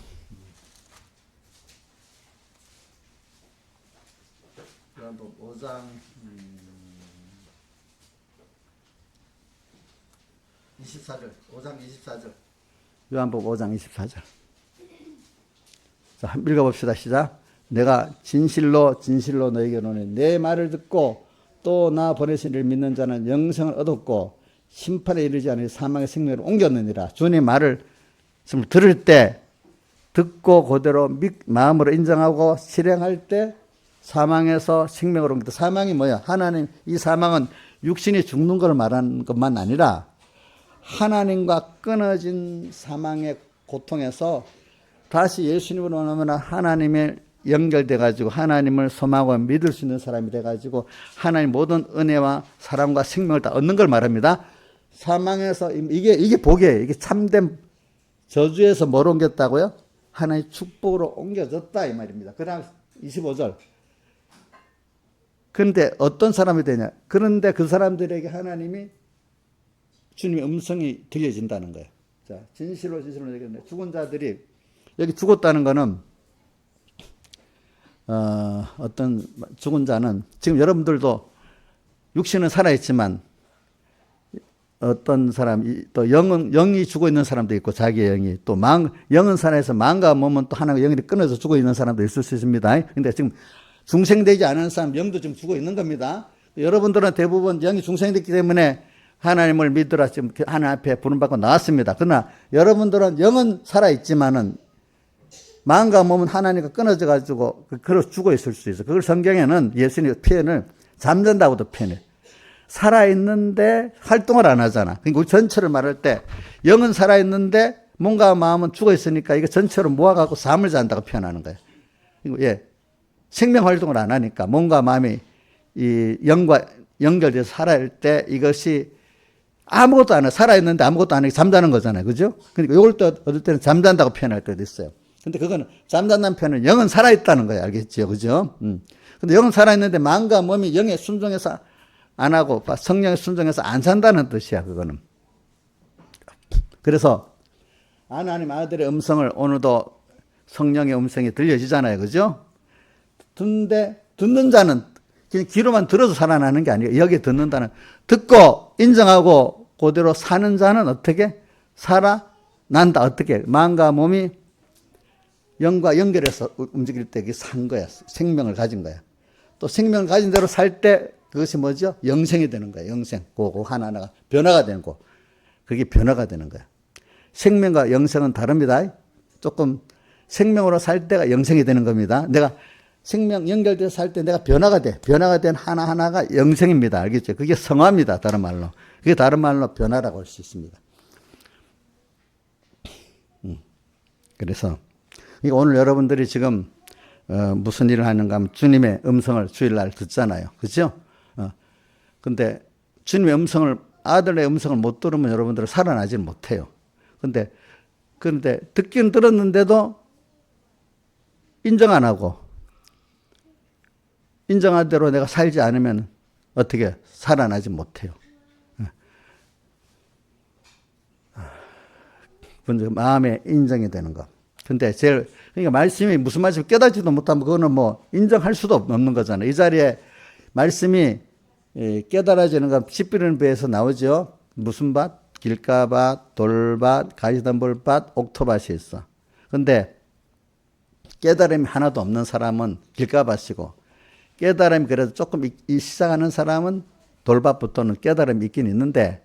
24절 5장 24절 요한복음 5장 24절 자, 한번 읽어봅시다. 시작. 내가 진실로 너에게 이르노니 내 말을 듣고 또 나 보내신 이를 믿는 자는 영생을 얻었고 심판에 이르지 않으니 사망의 생명을 옮겼느니라. 주님 말을 들을 때 듣고 그대로 마음으로 인정하고 실행할 때 사망에서 생명을 옮겼다. 사망이 뭐야? 하나님 이 사망은 육신이 죽는 걸 말하는 것만 아니라 하나님과 끊어진 사망의 고통에서 다시 예수님으로 오면 하나님의 연결돼가지고 하나님을 소망하고 믿을 수 있는 사람이 돼가지고 하나님 모든 은혜와 사랑과 생명을 다 얻는 걸 말합니다. 사망에서 이게 복이에요. 이게 참된 저주에서 뭘 옮겼다고요? 하나님의 축복으로 옮겨졌다 이 말입니다. 그 다음 25절. 그런데 어떤 사람이 되냐? 그런데 그 사람들에게 하나님이 주님의 음성이 들려진다는 거예요. 자, 진실로 얘기했는데 죽은 자들이 여기 죽었다는 거는 어떤 죽은 자는 지금 여러분들도 육신은 살아있지만 어떤 사람 또 영이 죽어 있는 사람도 있고 자기의 영이 또 영은 살아있어 마음과 몸은 또 하나가 영이 끊어져 죽어 있는 사람도 있을 수 있습니다. 근데 지금 중생되지 않은 사람 영도 지금 죽어 있는 겁니다. 여러분들은 대부분 영이 중생됐기 때문에 하나님을 믿으라 지금 하나님 앞에 부름받고 나왔습니다. 그러나 여러분들은 영은 살아있지만은 마음과 몸은 하나님과 끊어져 가지고 그걸 죽어 있을 수 있어. 그걸 성경에는 예수님 표현을 잠든다고도 표현해. 살아있는데 활동을 안 하잖아. 그러니까 우리 전체를 말할 때 영은 살아있는데 몸과 마음은 죽어 있으니까 이거 전체로 모아갖고 잠을 잔다고 표현하는 거예요. 예. 생명 활동을 안 하니까 몸과 마음이 이 영과 연결돼서 살아있을 때 이것이 아무것도 안 해. 살아있는데 아무것도 안 하고 잠자는 거잖아요. 그죠? 그러니까 이걸 또 어떨 때는 잠잔다고 표현할 때도 있어요. 근데 그거는 잠잔다는 표현은 영은 살아있다는 거예요. 알겠죠? 그죠? 근데 영은 살아있는데 마음과 몸이 영에 순종해서 안 하고 성령에 순종해서 안 산다는 뜻이야. 그거는. 그래서 하나님 아들의 음성을 오늘도 성령의 음성이 들려지잖아요. 그죠? 듣는데 듣는 자는 그냥 귀로만 들어서 살아나는 게 아니에요. 여기 듣는다는, 듣고 인정하고 그대로 사는 자는 어떻게 살아난다. 어떻게 마음과 몸이 영과 연결해서 움직일 때 그게 산 거야. 생명을 가진 거야. 또 생명을 가진 대로 살 때 그것이 뭐죠? 영생이 되는 거야. 영생. 그거 하나하나가 변화가 되는 거. 그게 변화가 되는 거야. 생명과 영생은 다릅니다. 조금 생명으로 살 때가 영생이 되는 겁니다. 내가 생명 연결돼서 살 때 내가 변화가 돼. 변화가 된 하나하나가 영생입니다. 알겠죠? 그게 성화입니다. 다른 말로. 그게 다른 말로 변화라고 할 수 있습니다. 그래서 오늘 여러분들이 지금 무슨 일을 하는가 하면 주님의 음성을 주일날 듣잖아요. 그렇죠? 근데 주님의 음성을, 아들의 음성을 못 들으면 여러분들은 살아나지 못해요. 그런데 듣긴 들었는데도 인정 안 하고 인정한 대로 내가 살지 않으면 어떻게 살아나지 못해요. 먼저 마음에 인정이 되는 거. 근데 그러니까 말씀이 무슨 말씀 깨닫지도 못하면 그거는 뭐 인정할 수도 없는 거잖아요. 이 자리에 말씀이 깨달아지는 건 씨 뿌리는 배에서 나오죠. 무슨 밭? 길가밭, 돌밭, 가시덤불밭, 옥토밭이 있어. 근데 깨달음이 하나도 없는 사람은 길가밭이고, 깨달음이 그래도 조금 시작하는 사람은 돌밭부터는 깨달음이 있긴 있는데,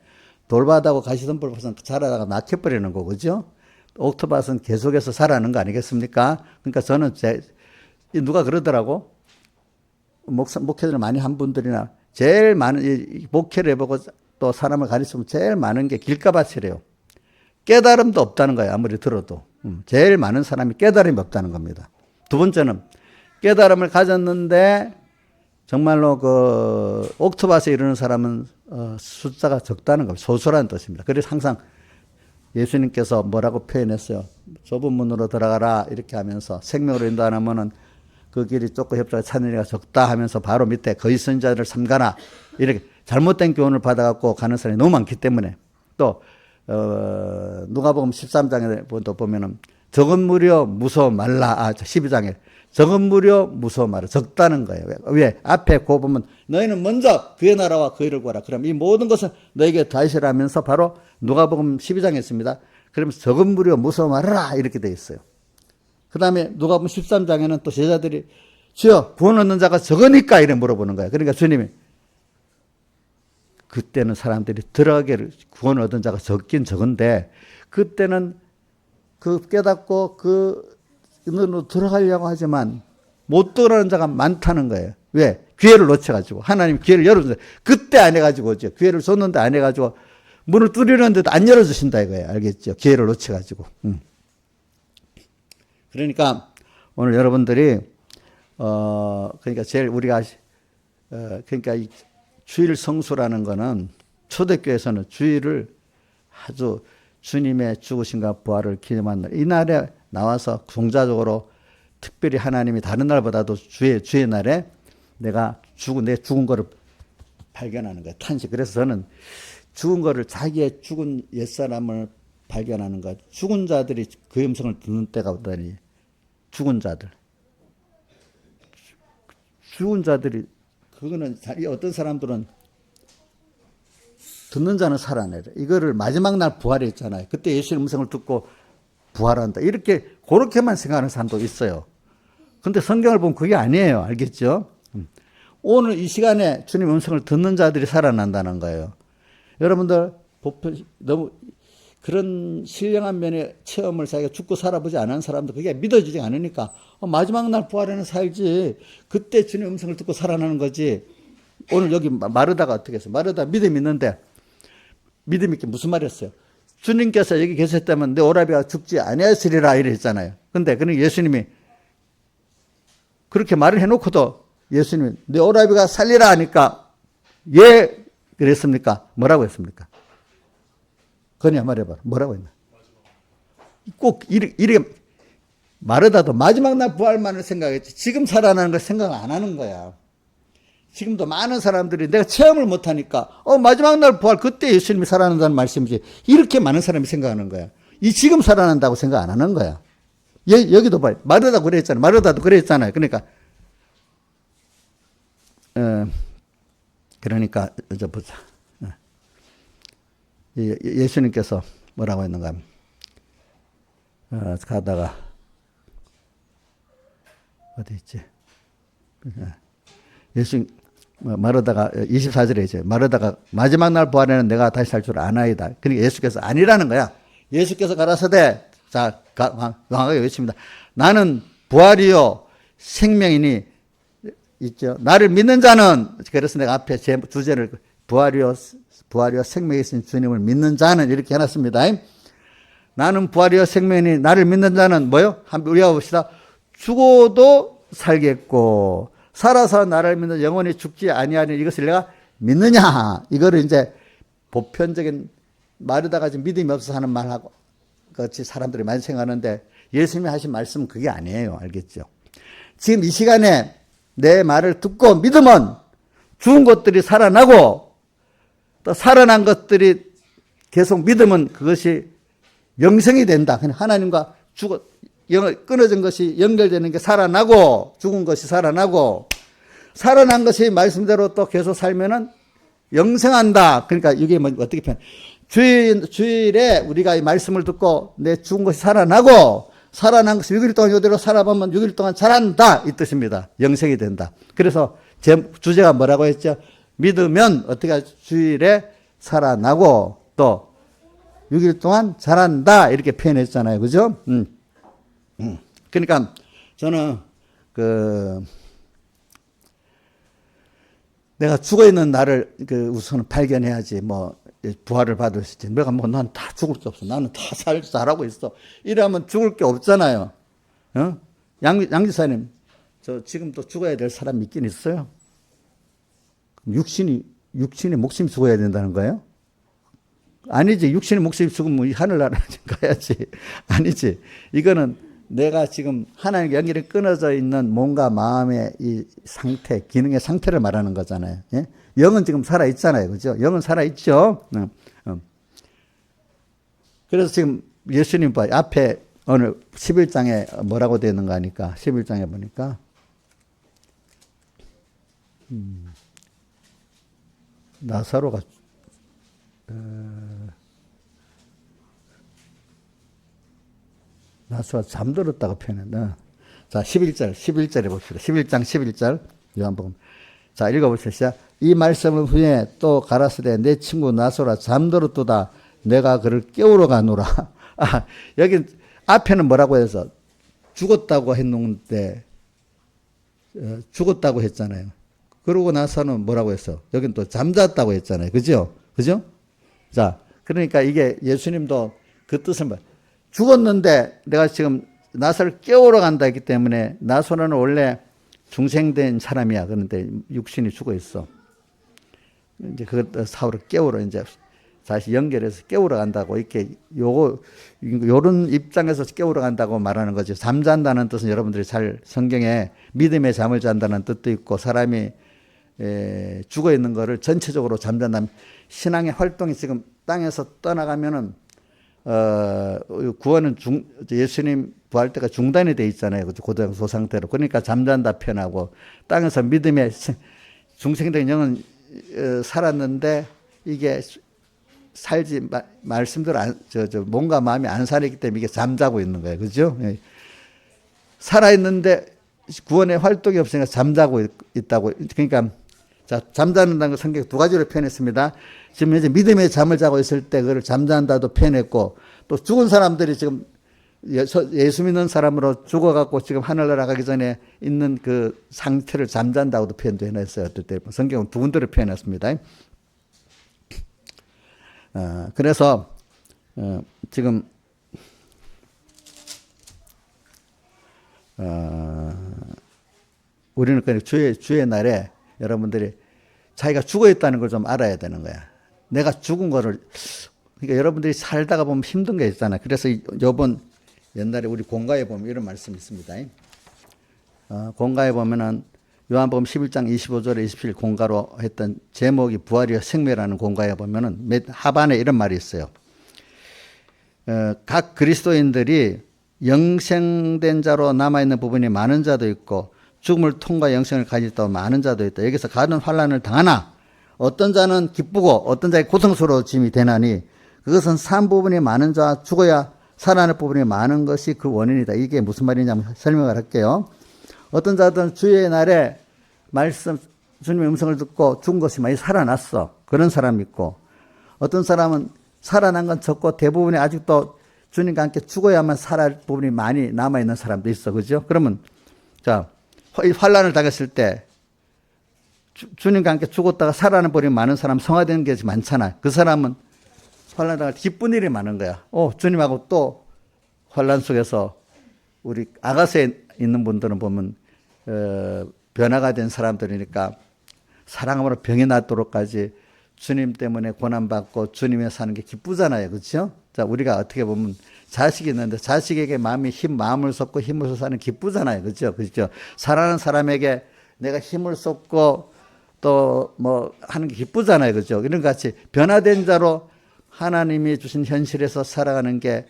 돌밭하고 가시덤불밭은 자라다가 낙혀버리는 거고, 그죠? 옥토밭은 계속해서 자라는 거 아니겠습니까? 그러니까 저는 누가 그러더라고, 목회를 많이 한 분들이나 제일 많은, 목회를 해보고 또 사람을 가르치면 제일 많은 게 길가밭이래요. 깨달음도 없다는 거예요. 아무리 들어도. 제일 많은 사람이 깨달음이 없다는 겁니다. 두 번째는 깨달음을 가졌는데 정말로 그 옥토밭에 이르는 사람은 숫자가 적다는 겁니다. 소수라는 뜻입니다. 그래서 항상 예수님께서 뭐라고 표현했어요? 좁은 문으로 들어가라 이렇게 하면서 생명으로 인도 안 하면은 그 길이 좁고 협착을 찾는 이가 적다 하면서 바로 밑에 거짓 선지자들을 삼가라 이렇게 잘못된 교훈을 받아갖고 가는 사람이 너무 많기 때문에 또 누가복음 13장에 보면은 적은 무려 무서워 말라. 12장에 적은 무려 무서워 말라. 적다는 거예요. 왜? 앞에 그 보면 너희는 먼저 그의 나라와 그의 일을 구하라. 그럼 이 모든 것은 너에게 더하시라 하면서 바로 누가복음 12장에 있습니다. 그러면서 적은 무려 무서워 말라 이렇게 돼 있어요. 그 다음에 누가복음 13장에는 또 제자들이 주여 구원 얻는 자가 적으니까 이래 물어보는 거예요. 그러니까 주님이 그때는 사람들이 들어가기를 구원 얻은 자가 적긴 적은데 그때는 그 깨닫고 그 눈으로 들어가려고 하지만 못 들어가는 자가 많다는 거예요. 왜? 기회를 놓쳐가지고 하나님 기회를 열어주세요. 그때 안 해가지고 기회를 줬는데 안 해가지고 문을 뚫으려는데도 안 열어주신다 이거예요. 알겠죠? 기회를 놓쳐가지고. 그러니까 오늘 여러분들이 그러니까 제일 우리가 그러니까 이 주일 성수라는 거는 초대교회에서는 주일을 아주 주님의 죽으심과 부활을 기념하는 날, 이 날에 나와서 종자적으로 특별히 하나님이 다른 날보다도 주의 날에 내 죽은 거를 발견하는 거예요. 탄식. 그래서 저는 죽은 거를 자기의 죽은 옛사람을 발견하는 것. 죽은 자들이 그 음성을 듣는 때가 오다니. 죽은 자들이 그거는 어떤 사람들은 듣는 자는 살아내래. 이거를 마지막 날 부활이 있잖아요. 그때 예수의 음성을 듣고 부활한다. 그렇게만 생각하는 사람도 있어요. 근데 성경을 보면 그게 아니에요. 알겠죠? 오늘 이 시간에 주님 음성을 듣는 자들이 살아난다는 거예요. 여러분들, 너무 그런 신령한 면의 체험을 자기가 죽고 살아보지 않은 사람도 그게 믿어지지 않으니까 마지막 날 부활에는 살지. 그때 주님 음성을 듣고 살아나는 거지. 오늘 여기 마르다가 어떻게 했어요? 마르다 믿음이 있는데 믿음 있게 무슨 말이었어요? 주님께서 여기 계셨다면 내 오라비가 죽지 아니하시리라 이랬잖아요. 근데 그는 예수님이 그렇게 말을 해놓고도 예수님이 내 오라비가 살리라 하니까 예 그랬습니까? 뭐라고 했습니까? 그냥 말해봐라. 뭐라고 했나? 꼭 이렇게 마르다도 마지막 날 부활만을 생각했지 지금 살아나는 걸 생각 안 하는 거야. 지금도 많은 사람들이 내가 체험을 못하니까 마지막 날 부활 그때 예수님이 살아난다는 말씀이지 이렇게 많은 사람이 생각하는 거야. 지금 살아난다고 생각 안 하는 거야. 여기도 봐요. 마르다도 그랬잖아요. 그러니까 그러니까 이제 보자. 예수님께서 뭐라고 했는가? 가다가 어디 있지? 예수 말하다가 24절에 이제 말하다가 마지막 날 부활에는 내가 다시 살 줄 아나이다. 그러니까 예수께서 아니라는 거야. 예수께서 가라사대 자 강하게 외칩니다. 나는 부활이요 생명이니 있죠. 나를 믿는 자는 그래서 내가 앞에 제 주제를 부활이요 생명이신 주님을 믿는 자는 이렇게 해놨습니다. 나는 부활이요 생명이니 나를 믿는 자는 뭐요? 한번 우리가 봅시다. 죽어도 살겠고 살아서 나를 믿는 영원히 죽지 아니하니 이것을 내가 믿느냐? 이거를 이제 보편적인 말에다가 지금 믿음이 없어서 하는 말하고 같이 사람들이 많이 생각하는데 예수님이 하신 말씀은 그게 아니에요. 알겠죠? 지금 이 시간에 내 말을 듣고 믿으면 죽은 것들이 살아나고 또 살아난 것들이 계속 믿으면 그것이 영생이 된다. 하나님과 끊어진 것이 연결되는 게 살아나고 죽은 것이 살아나고 살아난 것이 말씀대로 또 계속 살면은 영생한다. 그러니까 이게 뭐 어떻게 표현? 주일에 우리가 이 말씀을 듣고 내 죽은 것이 살아나고 살아난 것이 6일 동안 이대로 살아보면 6일 동안 자란다 이 뜻입니다. 영생이 된다. 그래서 제 주제가 뭐라고 했죠? 믿으면 어떻게 주일에 살아나고 또 6일 동안 자란다 이렇게 표현했잖아요. 그죠? 그러니까 저는 내가 죽어 있는 나를 우선 발견해야지 뭐 부활을 받을 수 있지. 내가 뭐 난 다 죽을 게 없어. 나는 다 잘하고 있어. 이러면 죽을 게 없잖아요. 양지사님, 저 지금도 죽어야 될 사람 있긴 있어요. 육신이 목숨이 죽어야 된다는 거예요? 아니지. 육신의 목숨이 죽으면 하늘나라 가야지. 아니지. 이거는 내가 지금 하나님과 연결이 끊어져 있는 몸과 마음의 이 상태, 기능의 상태를 말하는 거잖아요. 예? 영은 지금 살아있잖아요. 그죠? 영은 살아있죠? 그래서 지금 예수님 봐. 앞에 오늘 11장에 뭐라고 되어 있는가 하니까, 11장에 보니까, 나사로가, 나사로가 잠들었다고 표현했나? 자, 11절에 봅시다. 11장 11절. 요한복음. 자, 읽어보시죠. 이 말씀을 후에 또 가라사대 내 친구 나소라 잠들었도다 내가 그를 깨우러 가노라. 여기 앞에는 뭐라고 해서 죽었다고 했는데 죽었다고 했잖아요. 그러고 나서는 뭐라고 했어? 여긴 또 잠잤다고 했잖아요. 그죠? 그죠? 자, 그러니까 이게 예수님도 그 뜻은 뭐 죽었는데 내가 지금 나소를 깨우러 간다 했기 때문에 나소는 원래 중생된 사람이야. 그런데 육신이 죽어 있어. 이제 그것 사울을 깨우러 이제 다시 연결해서 깨우러 간다고 이렇게 요런 입장에서 깨우러 간다고 말하는 거죠. 잠잔다는 뜻은 여러분들이 잘 성경에 믿음의 잠을 잔다는 뜻도 있고 사람이 죽어 있는 거를 전체적으로 잠잔다면 신앙의 활동이 지금 땅에서 떠나가면은 구원은 예수님 부활 때가 중단이 돼 있잖아요. 고등소 상태로. 그러니까 잠잔다 표현하고 땅에서 믿음의 중생된 영은 살았는데 이게 살지 말씀대로 몸과 마음이 안 살았기 때문에 이게 잠자고 있는 거예요. 그죠? 살아 있는데 구원의 활동이 없으니까 잠자고 있다고. 그러니까 자, 잠자는다는 걸 성경 두 가지로 표현했습니다. 지금 이제 믿음의 잠을 자고 있을 때 그걸 잠잔다도 표현했고 또 죽은 사람들이 지금 예수 믿는 사람으로 죽어갖고 지금 하늘나라 가기 전에 있는 그 상태를 잠잔다고도 표현도 해놨어요. 어떨 때 성경은 두 군데로 표현했습니다. 그래서 지금 우리는 그냥 주의 날에 여러분들이 자기가 죽어 있다는 걸 좀 알아야 되는 거야. 내가 죽은 거를 그러니까 여러분들이 살다가 보면 힘든 게 있잖아요. 그래서 요번 옛날에 우리 공가에 보면 이런 말씀이 있습니다. 공가에 보면은 요한복음 11장 25절에 27일 공가로 했던 제목이 부활이여 생명이라는 공가에 보면은 하반에 이런 말이 있어요. 각 그리스도인들이 영생된 자로 남아있는 부분이 많은 자도 있고 죽음을 통과 영생을 가졌다 많은 자도 있다. 여기서 가는 환난을 당하나 어떤 자는 기쁘고 어떤 자의 고통스러워짐이 되나니 그것은 산 부분이 많은 자와 죽어야 살아날 부분이 많은 것이 그 원인이다. 이게 무슨 말이냐면 설명을 할게요. 어떤 자들은 주의 날에 말씀 주님의 음성을 듣고 죽은 것이 많이 살아났어. 그런 사람이 있고 어떤 사람은 살아난 건 적고 대부분이 아직도 주님과 함께 죽어야만 살아날 부분이 많이 남아있는 사람도 있어. 그죠? 그러면 자, 환란을 당했을 때 주님과 함께 죽었다가 살아나는 부분이 많은 사람 성화되는 게 많잖아. 그 사람은 환란을 당할 때 기쁜 일이 많은 거야. 주님하고 또 환란 속에서 우리 아가서에 있는 분들은 보면 변화가 된 사람들이니까 사랑함으로 병이 낫도록까지 주님 때문에 고난받고 주님에 사는 게 기쁘잖아요. 그렇죠? 자, 우리가 어떻게 보면 자식이 있는데 자식에게 마음을 쏟고 힘을 쏟고 사는 기쁘잖아요. 그렇죠? 그렇죠? 사랑하는 사람에게 내가 힘을 쏟고 또 뭐 하는 게 기쁘잖아요. 그렇죠? 이런 것 같이 변화된 자로 하나님이 주신 현실에서 살아가는 게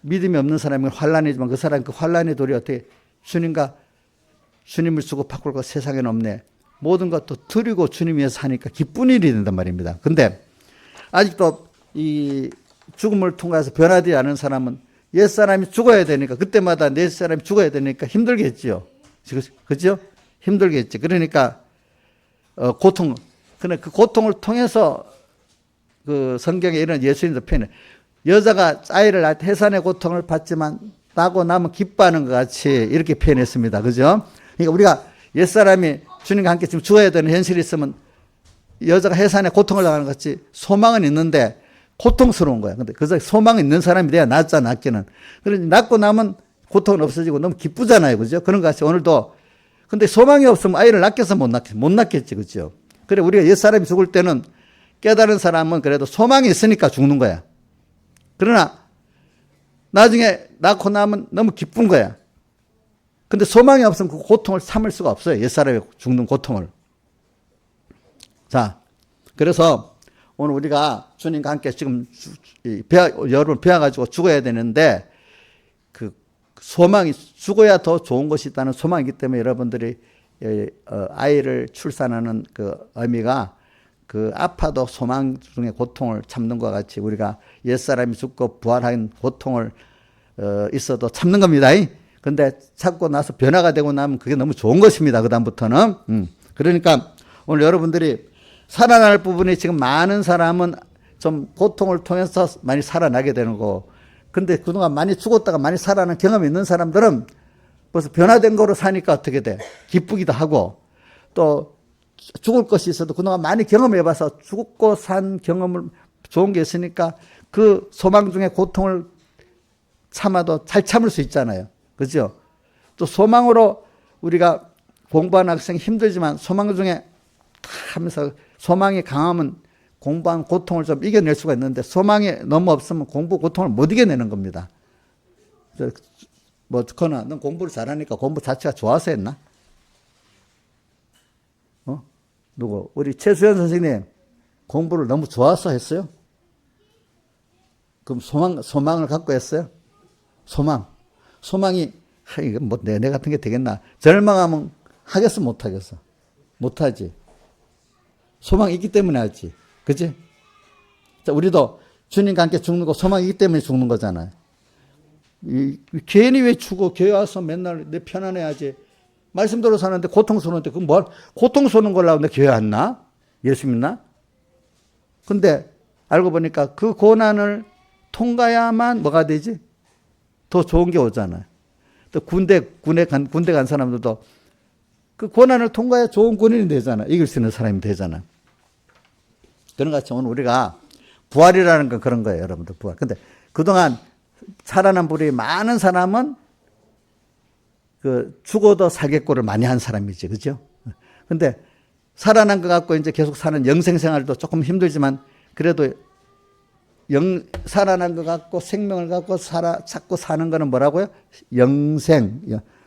믿음이 없는 사람은 환란이지만 그 사람 그 환란의 돌이 어떻게 주님을 주고 바꿀 것 세상에는 없네. 모든 것도 드리고 주님 위해서 사니까 기쁜 일이 된단 말입니다. 근데 아직도 이 죽음을 통과해서 변화되지 않은 사람은 옛사람이 죽어야 되니까 그때마다 내 사람이 죽어야 되니까 힘들겠지요. 그죠? 힘들겠지. 그러니까 근데 그 고통을 통해서 그 성경에 이런 예수님도 표현해. 여자가 아이를 낳을 때 해산의 고통을 받지만 나고 나면 기뻐하는 것 같이 이렇게 표현했습니다. 그죠? 그러니까 우리가 옛사람이 주님과 함께 지금 죽어야 되는 현실이 있으면 여자가 해산의 고통을 당하는 것 같이 소망은 있는데 고통스러운 거야. 근데 그 소망이 있는 사람이 돼야 낫자, 낫기는. 그러니 낫고 나면 고통은 없어지고 너무 기쁘잖아요. 그죠? 그런 것 같이 오늘도. 근데 소망이 없으면 아이를 낳겠어? 못 낳겠지. 그죠? 그래, 우리가 옛사람이 죽을 때는 깨달은 사람은 그래도 소망이 있으니까 죽는 거야. 그러나 나중에 낳고 나면 너무 기쁜 거야. 근데 소망이 없으면 그 고통을 참을 수가 없어요. 옛사람이 죽는 고통을. 자, 그래서 오늘 우리가 주님과 함께 지금 여러분 배워가지고 죽어야 되는데 그 소망이 죽어야 더 좋은 것이 있다는 소망이기 때문에 여러분들이 아이를 출산하는 그 의미가 그 아파도 소망 중에 고통을 참는 것과 같이 우리가 옛사람이 죽고 부활한 고통을 있어도 참는 겁니다. 근데 참고 나서 변화가 되고 나면 그게 너무 좋은 것입니다. 그다음부터는. 그러니까 오늘 여러분들이 살아날 부분이 지금 많은 사람은 좀 고통을 통해서 많이 살아나게 되는 거고 근데 그동안 많이 죽었다가 많이 살아난 경험이 있는 사람들은 벌써 변화된 거로 사니까 어떻게 돼? 기쁘기도 하고 또 죽을 것이 있어도 그동안 많이 경험해봐서 죽고 산 경험을 좋은 게 있으니까 그 소망 중에 고통을 참아도 잘 참을 수 있잖아요. 그죠? 또 소망으로 우리가 공부하는 학생 힘들지만 소망 중에 하면서 소망이 강하면 공부한 고통을 좀 이겨낼 수가 있는데 소망이 너무 없으면 공부 고통을 못 이겨내는 겁니다. 뭐 어떡하나 넌 공부를 잘하니까 공부 자체가 좋아서 했나? 누구? 우리 최수연 선생님 공부를 너무 좋아서 했어요? 그럼 소망을 갖고 했어요? 소망이 이거 뭐 내 같은 게 되겠나? 절망하면 하겠어 못 하겠어? 못 하지. 소망이 있기 때문에 하지. 그치? 자, 우리도 주님과 함께 죽는 거 소망이 있기 때문에 죽는 거잖아요. 괜히 왜 죽어? 교회 와서 맨날 내 편안해야지. 말씀대로 사는데 고통스러운데 그건 뭘 고통스러운 걸로 내 교회 왔나? 예수 믿나? 근데 알고 보니까 그 고난을 통과해야만 뭐가 되지? 더 좋은 게 오잖아요. 또 군대 간 사람들도 그 고난을 통과해야 좋은 군인이 되잖아. 이길 수 있는 사람이 되잖아. 그런 것 같이 오늘 우리가 부활이라는 건 그런 거예요, 여러분들. 부활. 근데 그동안 살아난 분이 많은 사람은 그 죽어도 사겠고를 많이 한 사람이지. 그죠? 근데 살아난 것 같고 이제 계속 사는 영생 생활도 조금 힘들지만 그래도 살아난 것 같고 생명을 갖고 찾고 사는 거는 뭐라고요? 영생.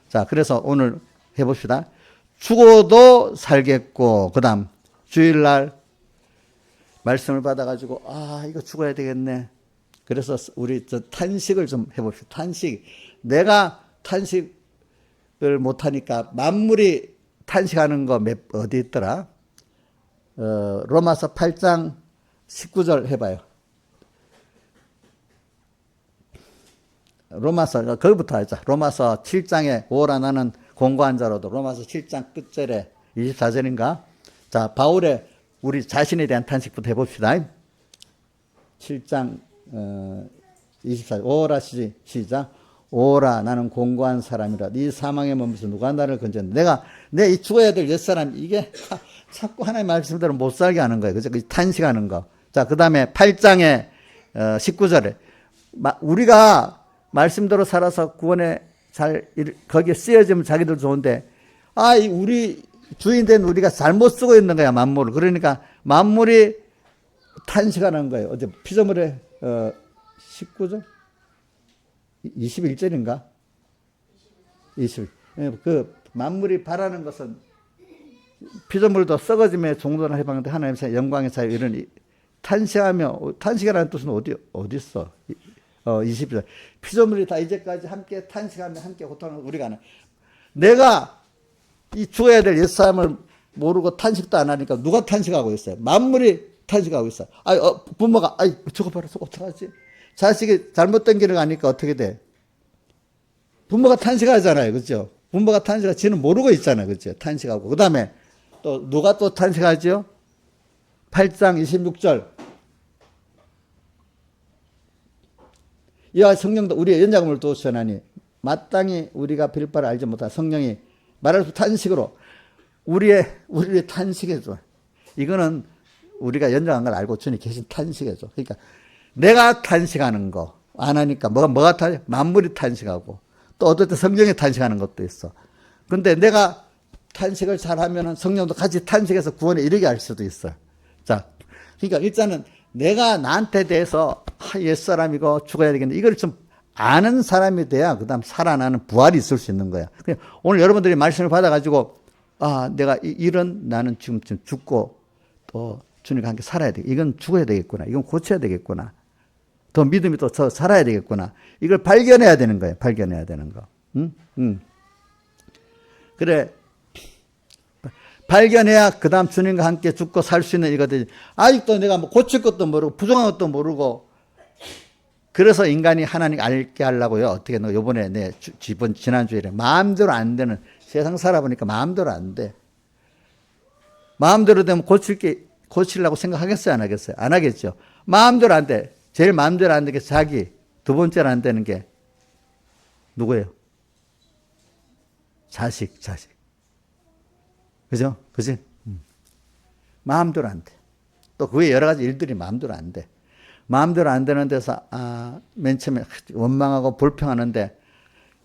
자, 그래서 오늘 해봅시다. 죽어도 살겠고, 그 다음, 주일날 말씀을 받아가지고, 이거 죽어야 되겠네. 그래서 우리 탄식을 좀 해봅시다. 탄식. 내가 탄식, 못하니까 만물이 탄식하는 거 어디 있더라? 로마서 8장 19절 해봐요. 로마서, 거기부터 하자. 로마서 7장에 오라 나는 공고한 자로도 로마서 7장 끝절에 24절인가? 자, 바울의 우리 자신에 대한 탄식부터 해봅시다. 7장 24절. 오라 시작. 오라 나는 공고한 사람이라. 이 사망의 몸에서 누가 나를 건졌는데 내 이 죽어야 될 옛사람 이게 자꾸 하나님의 말씀대로 못 살게 하는 거예요. 그죠? 탄식하는 거. 자, 그 다음에 8장에 19절에 우리가 말씀대로 살아서 구원에 거기에 쓰여지면 자기들 좋은데 우리 주인 된 우리가 잘못 쓰고 있는 거야, 만물을. 그러니까 만물이 탄식하는 거예요. 어제 피조물의 19절? 21절인가? 20. 그 만물이 바라는 것은 피조물도 썩어짐에 종도나 해방인데 하나님의 영광의 사유 이런 탄식이라는 뜻은 어디 있어? 20절. 피조물이 다 이제까지 함께 탄식하며 함께 고통하는 우리가 하나. 내가 이 죽어야 될 옛사람을 모르고 탄식도 안 하니까 누가 탄식하고 있어요? 만물이 탄식하고 있어요. 부모가 저거 봐라, 어떡하지? 자식이 잘못된 길을 가니까 어떻게 돼? 부모가 탄식하잖아요, 그렇죠? 부모가 탄식하고 지는 모르고 있잖아요, 그렇죠? 탄식하고. 그 다음에 또 누가 또 탄식하죠? 8장 26절. 이와 성령도 우리의 연장음을 도우시나니 마땅히 우리가 빌 바를 알지 못한 성령이 말할 수 탄식으로 우리의 탄식해줘. 이거는 우리가 연장한 걸 알고 주님 계신 탄식해줘. 그러니까 내가 탄식하는 거 안 하니까 뭐가 탄식? 만물이 탄식하고 또 어떨 때 성령이 탄식하는 것도 있어. 근데 내가 탄식을 잘하면은 성령도 같이 탄식해서 구원에 이르게 할 수도 있어. 자, 그러니까 일단은 내가 나한테 대해서 옛사람이고 죽어야 되겠는데 이걸 좀 아는 사람이 돼야 그 다음 살아나는 부활이 있을 수 있는 거야. 오늘 여러분들이 말씀을 받아가지고 내가 이런 나는 지금 죽고 또 주님과 함께 살아야 돼. 이건 죽어야 되겠구나. 이건 고쳐야 되겠구나. 더 믿음이 또 더 살아야 되겠구나. 이걸 발견해야 되는 거예요. 발견해야 되는 거. 그래. 발견해야 그 다음 주님과 함께 죽고 살 수 있는 이거들. 아직도 내가 뭐 고칠 것도 모르고 부정한 것도 모르고 그래서 인간이 하나님 알게 하려고요. 어떻게 요번에 지난주에 마음대로 안 되는 세상 살아보니까 마음대로 안 돼. 마음대로 되면 고치려고 생각하겠어요? 안 하겠어요? 안 하겠죠. 마음대로 안 돼. 제일 마음대로 안 되는 게 자기. 두 번째로 안 되는 게 누구예요? 자식. 그죠? 그지? 마음대로 안 돼. 또 그 외에 여러 가지 일들이 마음대로 안 돼. 마음대로 안 되는 데서, 맨 처음에 원망하고 불평하는데,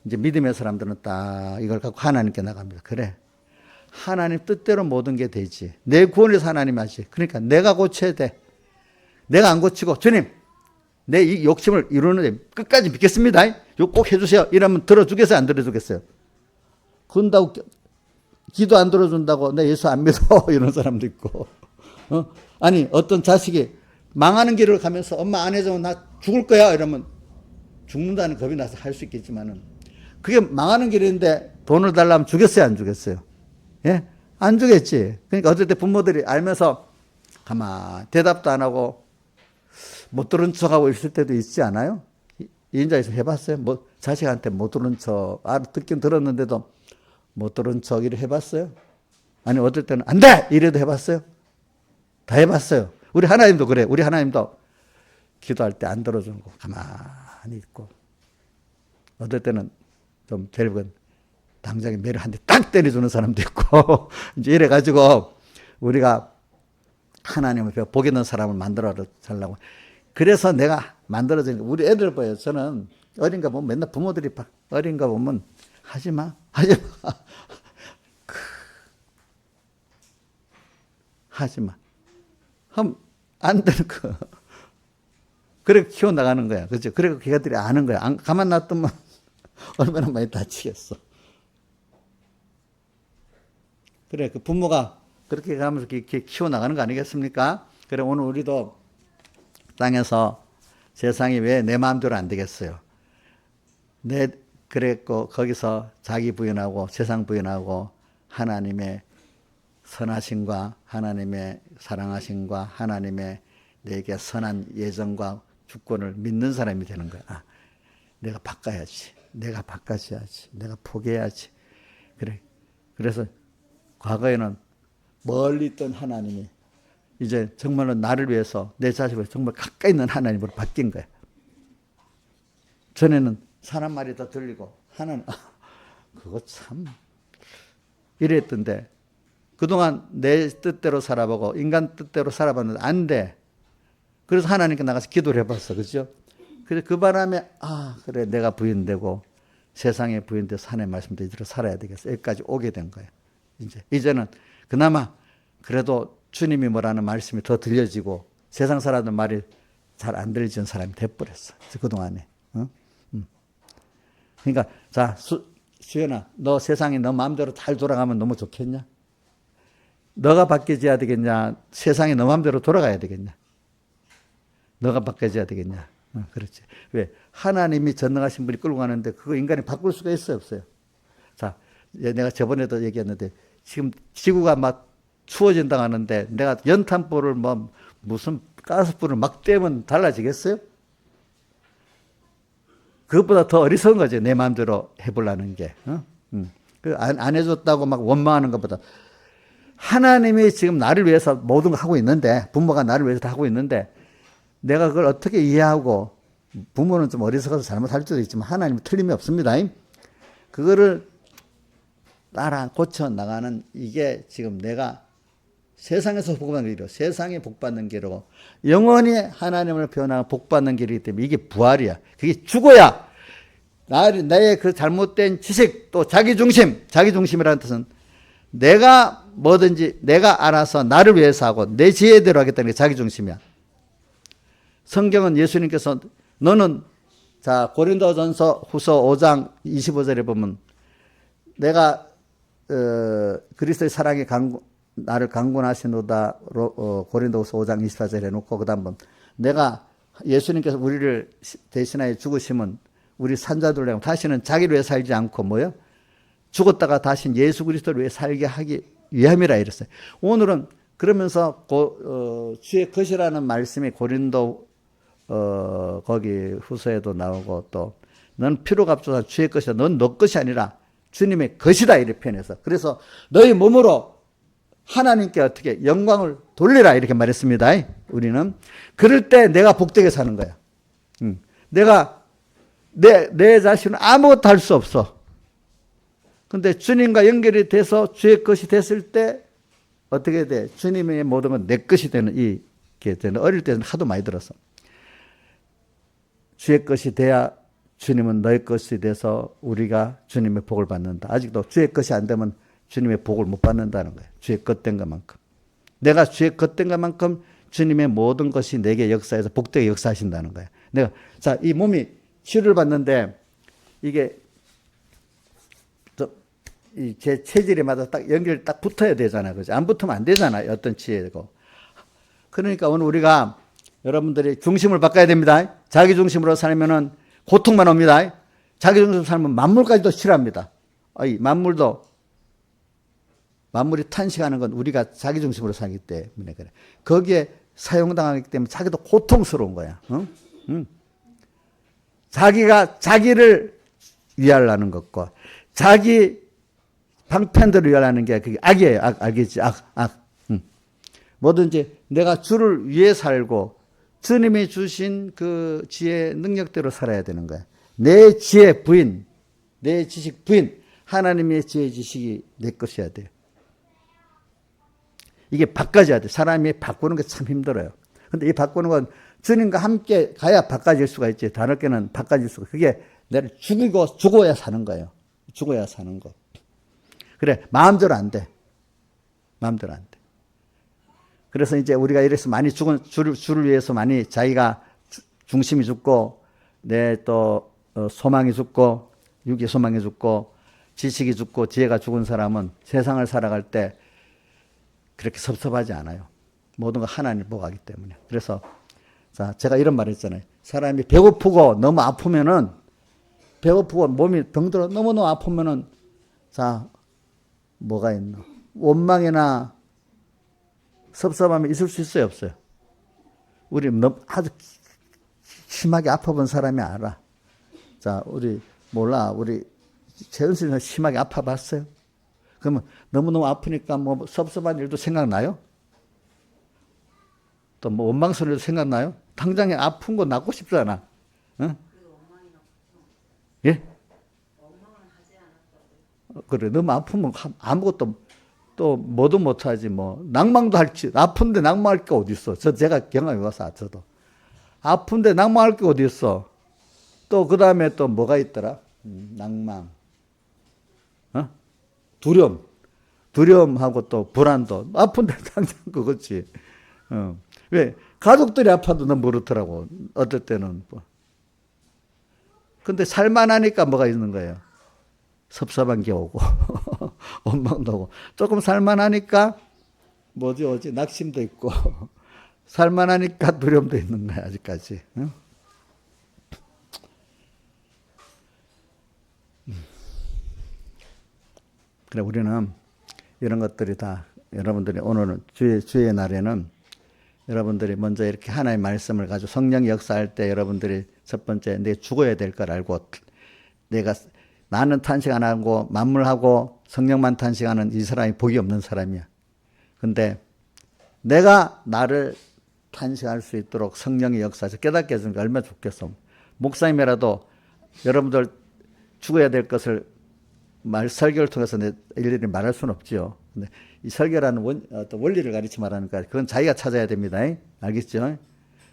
이제 믿음의 사람들은 딱 이걸 갖고 하나님께 나갑니다. 그래. 하나님 뜻대로 모든 게 되지. 내 구원에서 하나님이 하지. 그러니까 내가 고쳐야 돼. 내가 안 고치고, 주님, 내 이 욕심을 이루는데 끝까지 믿겠습니다. 이거 꼭 해주세요. 이러면 들어주겠어요? 안 들어주겠어요? 그런다고 기도 안 들어준다고 내 예수 안 믿어 이런 사람도 있고 아니 어떤 자식이 망하는 길을 가면서 엄마 안 해주면 나 죽을 거야 이러면 죽는다는 겁이 나서 할 수 있겠지만은 그게 망하는 길인데 돈을 달라면 주겠어요 안 주겠어요? 예? 안 주겠지. 그러니까 어떨 때 부모들이 알면서 가만 대답도 안 하고 못 들은 척하고 있을 때도 있지 않아요? 이인자에서 해봤어요? 뭐 자식한테 못 들은 척 듣긴 들었는데도 못 들은 척 이래 해봤어요? 아니 어떨 때는 안 돼! 이래도 해봤어요? 다 해봤어요. 우리 하나님도 그래. 우리 하나님도 기도할 때 안 들어주는 거 가만히 있고 어떨 때는 좀 젊은 당장에 매를 한 대 딱 때려주는 사람도 있고 이제 이래가지고 우리가 하나님을 복이 있는 사람을 만들어 달라고. 그래서 내가 만들어진 거. 우리 애들 봐요. 저는 어린 거 보면 맨날 부모들이 어린 거 보면 하지마. 하지마. 하면 안 되는 거. 그래 키워나가는 거야. 그죠? 그래 걔들이 아는 거야. 가만 놔두면 얼마나 많이 다치겠어. 그래 그 부모가 그렇게 가면서 이렇게 키워나가는 거 아니겠습니까? 그래 오늘 우리도 땅에서 세상이 왜 내 마음대로 안 되겠어요? 그랬고 거기서 자기 부인하고 세상 부인하고 하나님의 선하심과 하나님의 사랑하심과 하나님의 내게 선한 예정과 주권을 믿는 사람이 되는 거야. 아, 내가 바꿔야지. 내가 바꿔줘야지. 내가 포기해야지. 그래. 그래서 과거에는 멀리 있던 하나님이 이제 정말로 나를 위해서 내 자식을 정말 가까이 있는 하나님으로 바뀐 거야. 전에는 사람 말이 더 들리고 하나는 그거 참 이랬던데 그동안 내 뜻대로 살아보고 인간 뜻대로 살아봤는데 안 돼. 그래서 하나님께 나가서 기도를 해봤어. 그죠? 그래서 그 바람에 그래 내가 부인되고 세상에 부인돼서 하나님의 말씀대로 이대로 살아야 되겠어. 여기까지 오게 된 거예요. 이제는 그나마 그래도 주님이 뭐라는 말씀이 더 들려지고 세상 사람들 말이 잘 안 들리는 사람이 돼버렸어. 그동안에. 그러니까 자 수연아 너 세상이 너 마음대로 잘 돌아가면 너무 좋겠냐? 너가 바뀌어야 되겠냐? 세상이 너 마음대로 돌아가야 되겠냐? 너가 바뀌어야 되겠냐? 그렇지. 왜? 하나님이 전능하신 분이 끌고 가는데 그거 인간이 바꿀 수가 있어요, 없어요? 자, 내가 저번에도 얘기했는데 지금 지구가 막 추워진다고 하는데 내가 연탄불을 무슨 가스불을 막 떼면 달라지겠어요? 그것보다 더 어리석은 거지. 내 마음대로 해보려는 게. 안 해줬다고 막 원망하는 것보다. 하나님이 지금 나를 위해서 모든 걸 하고 있는데, 부모가 나를 위해서 다 하고 있는데, 내가 그걸 어떻게 이해하고, 부모는 좀 어리석어서 잘못할 수도 있지만, 하나님은 틀림이 없습니다. 그거를 따라 고쳐나가는 이게 지금 내가 세상에서 복받는 길이고, 세상에 복받는 길이고, 영원히 하나님을 변화하고 복받는 길이기 때문에 이게 부활이야. 그게 죽어야 나의 그 잘못된 지식, 또 자기중심이라는 뜻은 내가 뭐든지 내가 알아서 나를 위해서 하고 내 지혜대로 하겠다는 게 자기중심이야. 성경은 예수님께서 너는 자 고린도전서 후서 5장 25절에 보면 내가 그리스도의 사랑에 나를 강권하시노다 고린도후서 5장 24절에 해놓고 그 다음 내가 예수님께서 우리를 대신하여 죽으시면 우리 산자들 내고 다시는 자기를 위해 살지 않고 뭐요? 죽었다가 다시 예수 그리스도를 위해 살게 하기 위함이라 이랬어요. 오늘은 그러면서 주의 것이라는 말씀이 고린도 거기 후서에도 나오고 또 넌 피로가 없어서 주의 것이다. 넌 너 것이 아니라 주님의 것이다 이렇게 표현해서 그래서 너희 몸으로 하나님께 어떻게 영광을 돌리라 이렇게 말했습니다. 우리는 그럴 때 내가 복되게 사는 거야. 내가 내 자신은 아무것도 할 수 없어. 근데 주님과 연결이 돼서 주의 것이 됐을 때 어떻게 돼? 주님의 모든 건 내 것이 되는 이게 되는 어릴 때는 하도 많이 들었어. 주의 것이 돼야 주님은 너의 것이 돼서 우리가 주님의 복을 받는다. 아직도 주의 것이 안 되면 주님의 복을 못 받는다는 거예요. 주의 것된 것만큼. 내가 주의 것된 것만큼 주님의 모든 것이 내게 역사해서 복되게 역사하신다는 거예요. 자, 이 몸이 치료를 받는데 이게 제 체질에 맞아 딱 연결이 딱 붙어야 되잖아요. 그죠? 안 붙으면 안 되잖아요. 어떤 치료고. 그러니까 오늘 우리가 여러분들이 중심을 바꿔야 됩니다. 자기 중심으로 살면은 고통만 옵니다. 자기 중심으로 살면 만물까지도 싫어합니다. 만물이 탄식하는 건 우리가 자기 중심으로 살기 때문에 그래. 거기에 사용당하기 때문에 자기도 고통스러운 거야. 자기가 자기를 위하려는 것과 자기 방편대로 위하려는 게 그게 악이에요. 악이지. 악. 뭐든지 내가 주를 위해 살고 주님이 주신 그 지혜 능력대로 살아야 되는 거야. 내 지혜 부인, 내 지식 부인, 하나님의 지혜 지식이 내 것이어야 돼요. 이게 바꿔져야 돼. 사람이 바꾸는 게 참 힘들어요. 근데 이 바꾸는 건 주님과 함께 가야 바꿔질 수가 있지. 다르게는 바꿔질 수가. 그게 내가 죽어야 사는 거예요. 죽어야 사는 거. 그래, 마음대로 안 돼. 마음대로 안 돼. 그래서 이제 우리가 이래서 많이 주를 위해서 많이 자기가 중심이 죽고, 내 또 소망이 죽고, 육의 소망이 죽고, 지식이 죽고, 지혜가 죽은 사람은 세상을 살아갈 때 그렇게 섭섭하지 않아요. 모든 거 하나님 보고 하기 때문에. 그래서, 자, 제가 이런 말 했잖아요. 사람이 배고프고 너무 아프면은 배고프고 몸이 병들어 너무너무 아프면은 자 뭐가 있노? 원망이나 섭섭함이 있을 수 있어요, 없어요? 우리 아주 심하게 아파본 사람이 알아. 자, 우리 몰라. 우리 재은씨는 심하게 아파봤어요? 그러면 너무너무 아프니까 뭐 섭섭한 일도 생각나요? 또 뭐 원망스러운 일도 생각나요? 당장에 아픈 거 낫고 싶잖아. 응? 예? 그래, 너무 아프면 아무것도 또 뭐도 못하지 뭐. 낭망도 할지. 아픈데 낭망할 게 어디 있어. 제가 경험해 봐서 저도. 아픈데 낭망할 게 어디 있어. 또 그 다음에 또 뭐가 있더라? 낭망. 두려움. 두려움하고 또 불안도. 아픈데 당장 그거지. 왜? 가족들이 아파도 너무 그렇더라고. 어떨 때는. 근데 살만하니까 뭐가 있는 거예요? 섭섭한 게 오고, 원망도 오고. 조금 살만하니까, 뭐지, 낙심도 있고, 살만하니까 두려움도 있는 거야, 아직까지. 응? 그래, 우리는 이런 것들이 다, 여러분들이 오늘은 주의 날에는 여러분들이 먼저 이렇게 하나의 말씀을 가지고 성령이 역사할 때 여러분들이 첫 번째 내 죽어야 될 걸 알고 나는 탄식 안 하고 만물하고 성령만 탄식하는 이 사람이 복이 없는 사람이야. 근데 내가 나를 탄식할 수 있도록 성령이 역사해서 깨닫게 해주니까 얼마나 좋겠어. 목사님이라도 여러분들 죽어야 될 것을 설교를 통해서 일일이 말할 수는 없지요. 근데 이 설교라는 어떤 원리를 가르치 말하니까 그건 자기가 찾아야 됩니다. 알겠죠?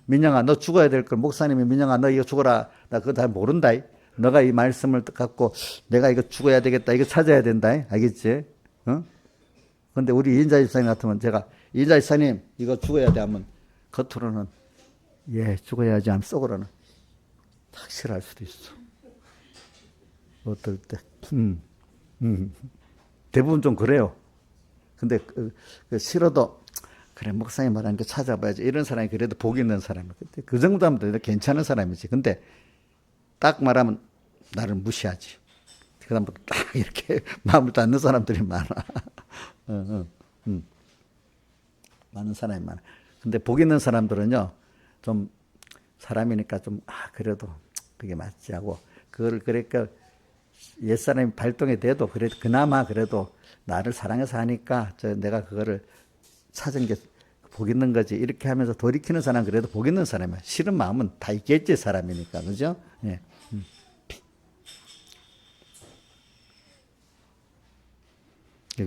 민영아, 너 죽어야 될 걸 목사님이 민영아, 너 이거 죽어라. 나 그거 잘 모른다. 너가 이 말씀을 갖고 내가 이거 죽어야 되겠다. 이거 찾아야 된다. 알겠지? 근데 우리 이인자 집사님 같으면 제가 이인자 집사님 이거 죽어야 돼 하면 겉으로는 예, 죽어야지 하면 속으로는 확실할 수도 있어. 어떨 때. 대부분 좀 그래요. 근데 싫어도 그래 목사님 말하니까 찾아봐야지. 이런 사람이 그래도 복 있는 사람이야. 그 정도 하면 괜찮은 사람이지. 근데 딱 말하면 나를 무시하지. 그 다음부터 딱 이렇게 마음을 닫는 사람들이 많아. 많은 사람이 많아. 근데 복 있는 사람들은요, 좀 사람이니까 좀, 그래도 그게 맞지 하고, 그거를 그러니까 옛사람이 발동이 돼도 그래도 그나마 그래도 나를 사랑해서 하니까 내가 그거를 찾은 게 복 있는 거지. 이렇게 하면서 돌이키는 사람 그래도 복 있는 사람이야. 싫은 마음은 다 있겠지, 사람이니까. 그죠? 예.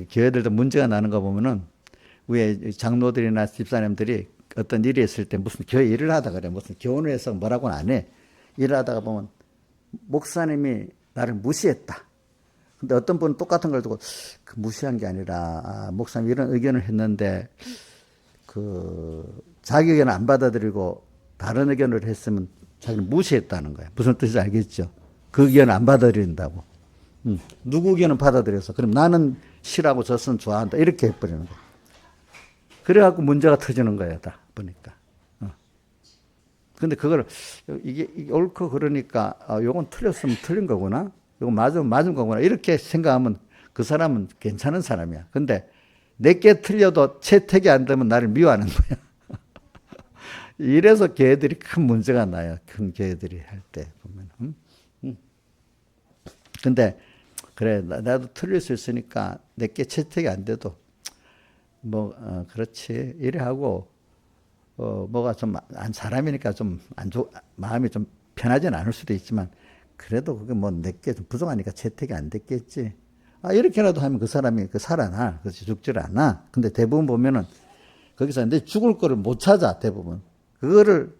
교회들도 문제가 나는 거 보면은 위에 장로들이나 집사님들이 어떤 일이 있을 때 무슨 교회 일을 하다 그래. 무슨 교훈을 해서 뭐라고는 안 해. 일을 하다가 보면 목사님이 나를 무시했다. 근데 어떤 분은 똑같은 걸 두고 무시한 게 아니라 목사님 이런 의견을 했는데 자기 의견을 안 받아들이고 다른 의견을 했으면 자기를 무시했다는 거야. 무슨 뜻인지 알겠죠? 그 의견을 안 받아들인다고. 누구 의견은 받아들여서 그럼 나는 싫어하고 저선 좋아한다. 이렇게 해버리는 거야. 그래갖고 문제가 터지는 거야. 다 보니까. 근데 그걸 이게 옳고 그러니까 요건 틀렸으면 틀린 거구나. 요건 맞은 거구나. 이렇게 생각하면 그 사람은 괜찮은 사람이야. 근데 내게 틀려도 채택이 안 되면 나를 미워하는 거야. 이래서 교회들이 큰 문제가 나요. 큰 교회들이 할 때 보면. 근데 그래 나도 틀릴 수 있으니까 내게 채택이 안 돼도 그렇지 이래 하고 뭐가 좀 사람이니까 좀 마음이 좀 편하지는 않을 수도 있지만 그래도 그게 뭐 내게 좀 부족하니까 채택이 안 됐겠지. 이렇게라도 하면 그 사람이 살아나. 그렇지 죽질 않아. 근데 대부분 보면은 거기서 내 죽을 거를 못 찾아. 대부분 그거를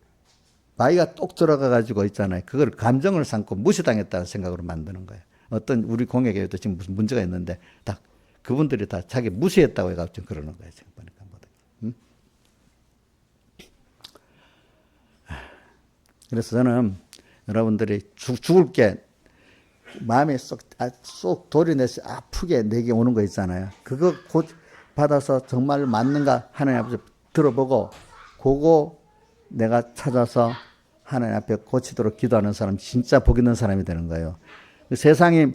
마이가 똑 들어가 가지고 있잖아요. 그걸 감정을 삼고 무시당했다는 생각으로 만드는 거예요. 어떤 우리 공예계에도 지금 무슨 문제가 있는데 다 그분들이 다 자기 무시했다고 해가지고 그러는 거예요. 지금 보니까. 그래서 저는 여러분들이 죽을 게 마음에 쏙 도려내서 아프게 내게 오는 거 있잖아요. 그거 곧 받아서 정말 맞는가 하나님 앞에 들어보고 그거 내가 찾아서 하나님 앞에 고치도록 기도하는 사람 진짜 복 있는 사람이 되는 거예요. 세상이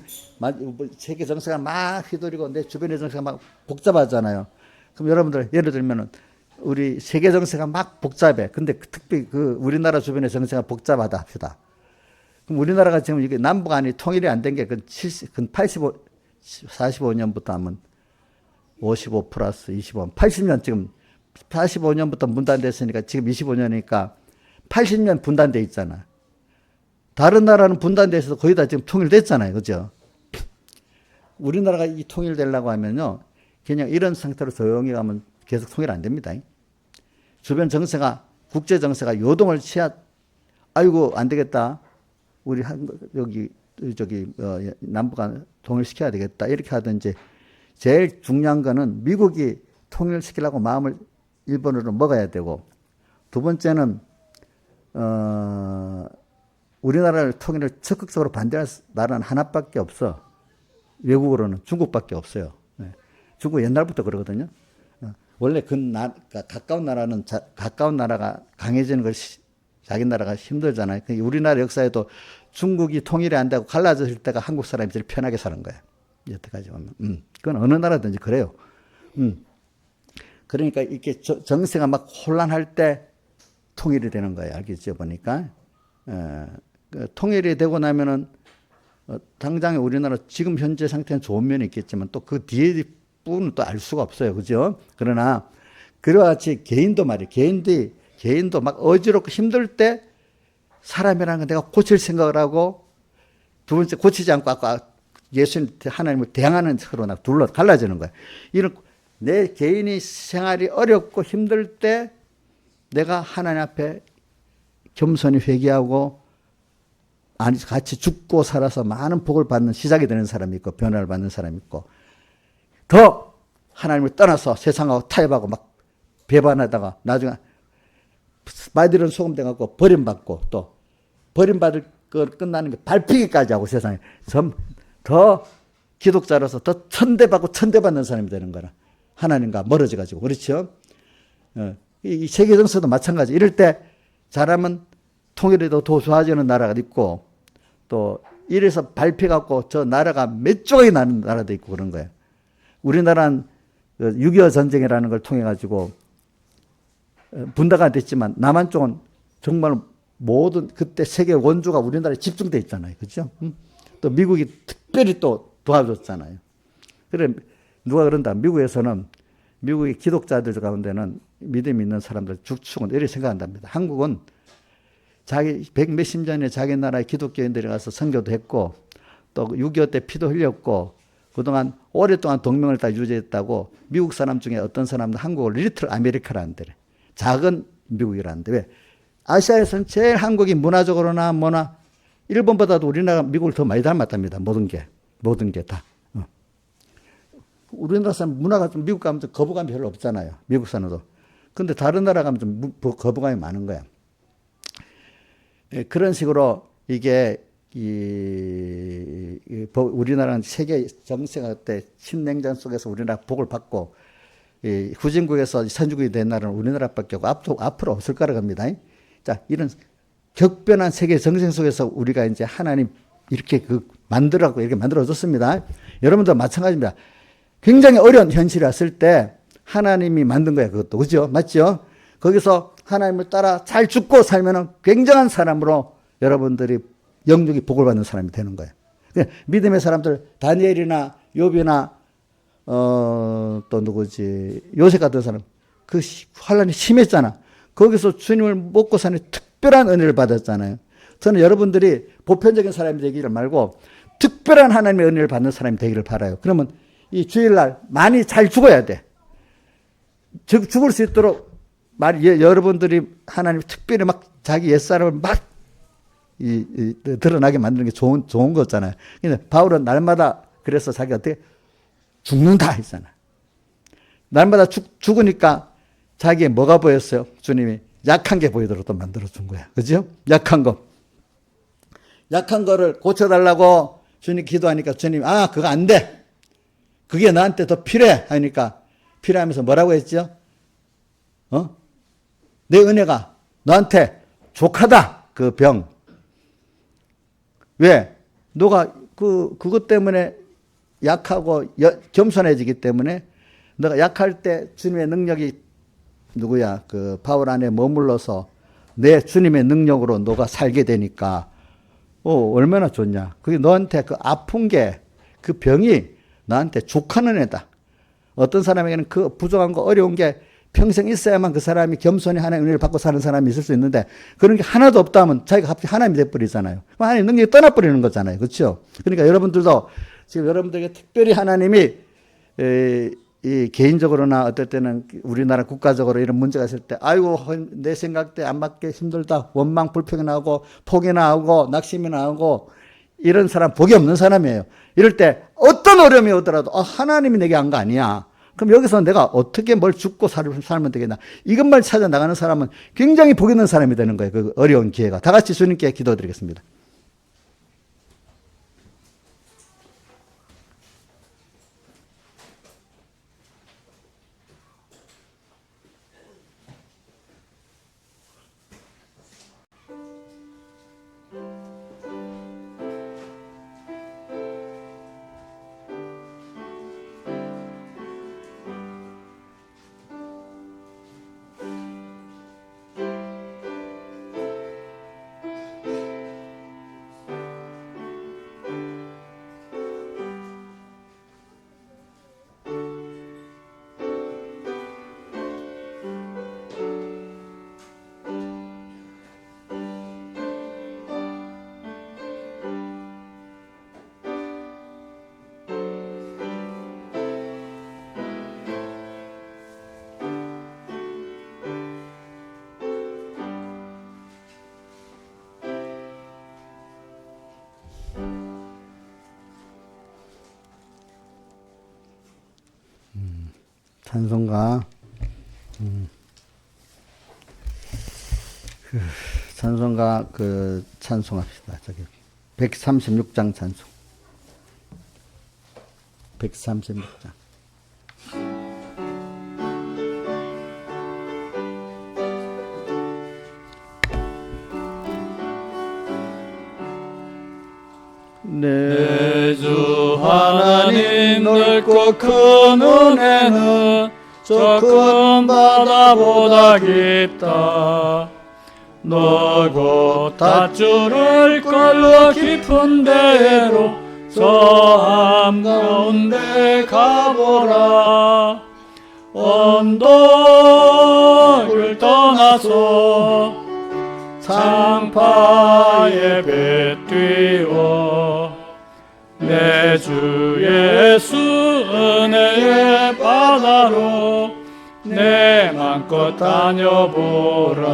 세계 정세가 막 휘두르고 내 주변의 정세가 막 복잡하잖아요. 그럼 여러분들 예를 들면은 우리 세계 정세가 막 복잡해. 근데 특히 그 우리나라 주변의 정세가 복잡하다 합시다. 그럼 우리나라가 지금 이게 남북한이 통일이 안 된 게 그 45년부터 하면 55 플러스 25, 80년 지금 45년부터 분단됐으니까 지금 25년이니까 80년 분단돼 있잖아. 다른 나라는 분단돼 있어서 거의 다 지금 통일됐잖아요. 그죠? 우리나라가 이 통일되려고 하면요. 그냥 이런 상태로 조용히 가면 계속 통일 안 됩니다. 주변 정세가, 국제 정세가 요동을 아이고, 안 되겠다. 우리 남북한 통일시켜야 되겠다. 이렇게 하든지 제일 중요한 거는 미국이 통일시키려고 마음을 일본으로 먹어야 되고 두 번째는 우리나라를 통일을 적극적으로 반대할 나라는 하나밖에 없어. 외국으로는 중국밖에 없어요. 네. 중국 옛날부터 그러거든요. 원래 가까운 나라가 강해지는 걸 자기 나라가 힘들잖아요. 우리나라 역사에도 중국이 통일이 안 되고 갈라졌을 때가 한국 사람이 제일 편하게 사는 거예요. 여태까지 보면. 그건 어느 나라든지 그래요. 그러니까 이렇게 정세가 막 혼란할 때 통일이 되는 거예요. 알겠죠? 보니까. 통일이 되고 나면은 당장에 우리나라 지금 현재 상태는 좋은 면이 있겠지만 또 그 뒤에 부분은 또 알 수가 없어요. 그죠? 그러나 그와 같이 개인도 말이에요. 개인도 막 어지럽고 힘들 때 사람이라는 건 내가 고칠 생각을 하고 두 번째 고치지 않고 아까 예수님 하나님을 대항하는 서로 둘러 갈라지는 거예요. 이런 내 개인이 생활이 어렵고 힘들 때 내가 하나님 앞에 겸손히 회개하고 같이 죽고 살아서 많은 복을 받는 시작이 되는 사람이 있고 변화를 받는 사람이 있고 더 하나님을 떠나서 세상하고 타협하고 막 배반하다가 나중에 말들은 소금 돼갖고 버림받고 또 버림받을 걸 끝나는 게 밟히기까지 하고 세상에 더 기독자로서 더 천대받고 천대받는 사람이 되는 거라. 하나님과 멀어져가지고. 그렇죠? 이 세계 정세도 마찬가지. 이럴 때 잘하면 통일이 더 좋아지는 나라가 있고 또 이래서 밟혀갖고 저 나라가 몇 조각이 나는 나라도 있고 그런 거예요. 우리나라는 6.25 전쟁이라는 걸 통해가지고 분단가 됐지만 남한 쪽은 정말 모든 그때 세계 원조가 우리나라에 집중돼 있잖아요. 그렇죠? 또 미국이 특별히 또 도와줬잖아요. 그래 누가 그런다. 미국의 기독자들 가운데는 믿음 있는 사람들 죽축은 이렇게 생각한답니다. 한국은 자기 백몇십 년에 자기 나라의 기독교인들이 가서 선교도 했고 또 6.25 때 피도 흘렸고 그동안 오랫동안 동맹을 다 유지했다고 미국 사람 중에 어떤 사람은 한국을 리틀 아메리카라는데 작은 미국이라는데 왜? 아시아에서는 제일 한국이 문화적으로나 뭐나 일본보다도 우리나라 미국을 더 많이 닮았답니다. 모든 게 다. 우리나라 사람 문화가 좀 미국 가면 좀 거부감이 별로 없잖아요. 미국 사람도. 근데 다른 나라 가면 좀 거부감이 많은 거야. 그런 식으로 이게 우리나라는 세계 정세가 그때 신냉전 속에서 우리나라 복을 받고 후진국에서 선진국이 된 나라는 우리나라밖에 없고 앞으로 없을 거라고 합니다. 자, 이런 격변한 세계 정세 속에서 우리가 이제 하나님 이렇게 만들라고 이렇게 만들어줬습니다. 여러분도 마찬가지입니다. 굉장히 어려운 현실이 왔을 때 하나님이 만든 거야, 그것도. 그죠? 맞죠? 거기서 하나님을 따라 잘 죽고 살면은 굉장한 사람으로 여러분들이 영육이 복을 받는 사람이 되는 거예요. 믿음의 사람들, 다니엘이나 욥이나, 또 누구지, 요셉 같은 사람, 그 환란이 심했잖아. 거기서 주님을 먹고 사는 특별한 은혜를 받았잖아요. 저는 여러분들이 보편적인 사람이 되기를 말고 특별한 하나님의 은혜를 받는 사람이 되기를 바라요. 그러면 이 주일날 많이 잘 죽어야 돼. 죽을 수 있도록 여러분들이 하나님 특별히 막 자기 옛사람을 막 드러나게 만드는 게 좋은 거잖아요. 근데 바울은 날마다 그래서 자기가 어떻게 죽는다 했잖아. 날마다 죽으니까 자기의 뭐가 보였어요? 주님이 약한 게 보이도록 또 만들어준 거야. 그죠? 약한 거를 고쳐달라고 주님 기도하니까 주님, 그거 안 돼. 그게 나한테 더 필요해. 하니까 필요하면서 뭐라고 했죠? 내 은혜가 너한테 족하다. 그 병. 왜? 너가 그것 때문에 약하고 겸손해지기 때문에 너가 약할 때 주님의 능력이 누구야? 그 바울 안에 머물러서 내 주님의 능력으로 너가 살게 되니까 얼마나 좋냐. 그게 너한테 그 아픈 게 그 병이 나한테 족하는 애다. 어떤 사람에게는 그 부족한 거 어려운 게 평생 있어야만 그 사람이 겸손히 하나님의 은혜를 받고 사는 사람이 있을 수 있는데 그런 게 하나도 없다 하면 자기가 갑자기 하나님이 돼버리잖아요. 그럼 하나님 능력이 떠나버리는 거잖아요. 그렇죠? 그러니까 여러분들도 지금 여러분들에게 특별히 하나님이 이 개인적으로나 어떨 때는 우리나라 국가적으로 이런 문제가 있을 때 아이고 내 생각 때 안 맞게 힘들다 원망 불평이 나오고 포기나 하고 낙심이나 하고 이런 사람 복이 없는 사람이에요. 이럴 때 어떤 어려움이 오더라도 하나님이 내게 한 거 아니야. 그럼 여기서 내가 어떻게 뭘 죽고 살면 되겠나. 이것만 찾아 나가는 사람은 굉장히 복 있는 사람이 되는 거예요. 그 어려운 기회가. 다 같이 주님께 기도드리겠습니다. 찬송가 찬송가 찬송합시다. 저기 136장 찬송. 136장. 내 주 하나님 넓고 큰 은혜는 저 큰 바다보다 깊다. 너곧 닷줄을 끌어 깊은 데로 저 한가운데 가보라. 언덕을 떠나서 창파에 배 띄워 내 주 예수 은혜의 바다로 내 맘껏 다녀보라.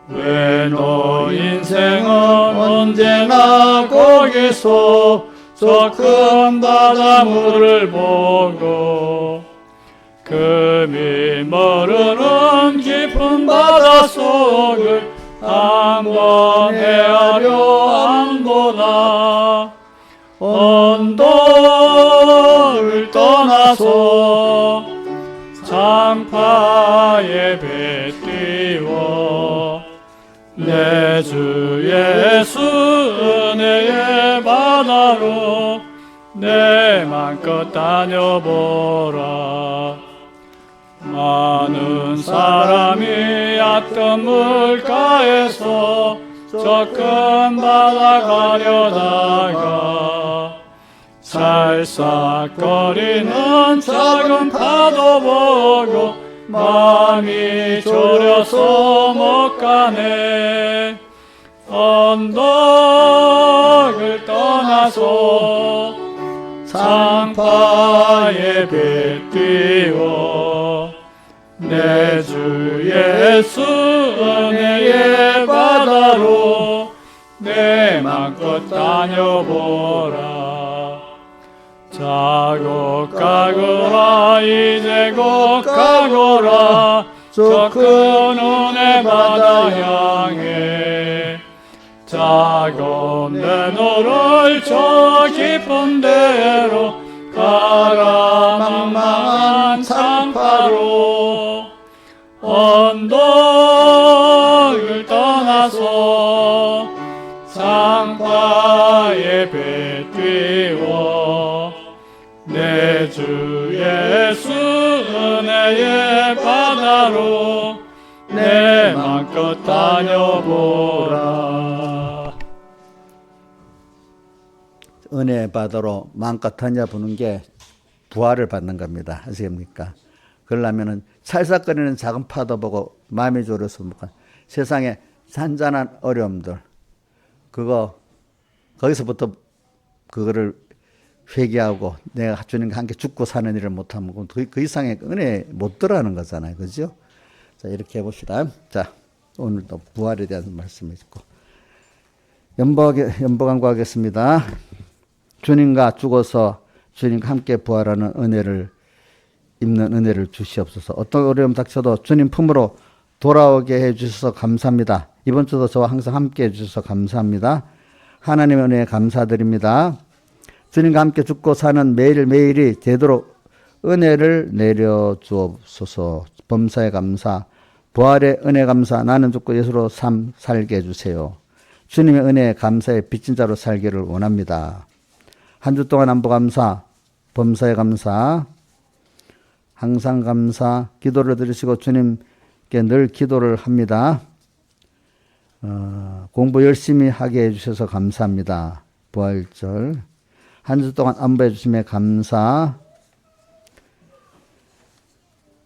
왜 너 인생은 언제나 거기서 저 큰 바닷물을 보고 금이 머르는 깊은 바닷속을 한번 헤아려 안보다. 언덕을 떠나서 창파에 배 띄워 내 주 예수 은혜의 바다로 내 맘껏 다녀보라. 많은 사람이 얕은 물가에서 저 큰 바다 가려다가 살싹거리는 작은 파도 보고 마음이 졸여서 못 가네. 언덕을 떠나서 창파에 배 띄워 내 주 예수 은혜의 바다로 내 맘껏 다녀보라. 자고 가거라 이제 곧 가거라 저 큰 은혜 바다 향해. 자고 내노를 저 깊은 데로 가라 망망한 창파로. 언덕을 떠나서 창파에 배 내 주 예수 은혜의 바다로 내 맘껏 다녀보라. 은혜의 바다로 마음껏 다녀보는 게 부활을 받는 겁니다. 아시겠습니까? 그러려면은 찰싹거리는 작은 파도 보고 마음이 졸여서 세상에 잔잔한 어려움들, 거기서부터 그거를 회개하고 내가 주님과 함께 죽고 사는 일을 못하면 그 이상의 은혜 못 들어가는 거잖아요. 그죠? 자, 이렇게 해봅시다. 자, 오늘도 부활에 대한 말씀을 읽고 연보강구하겠습니다. 주님과 죽어서 주님과 함께 부활하는 은혜를 입는 은혜를 주시옵소서. 어떤 어려움 닥쳐도 주님 품으로 돌아오게 해주셔서 감사합니다. 이번 주도 저와 항상 함께 해주셔서 감사합니다. 하나님의 은혜에 감사드립니다. 주님과 함께 죽고 사는 매일매일이 되도록 은혜를 내려주옵소서. 범사에 감사, 부활의 은혜 감사, 나는 죽고 예수로 삶 살게 해주세요. 주님의 은혜에 감사에 빚진 자로 살기를 원합니다. 한 주 동안 안보 감사, 범사에 감사, 항상 감사, 기도를 들으시고 주님께 늘 기도를 합니다. 공부 열심히 하게 해주셔서 감사합니다. 부활절 한 주 동안 안보해 주심에 감사.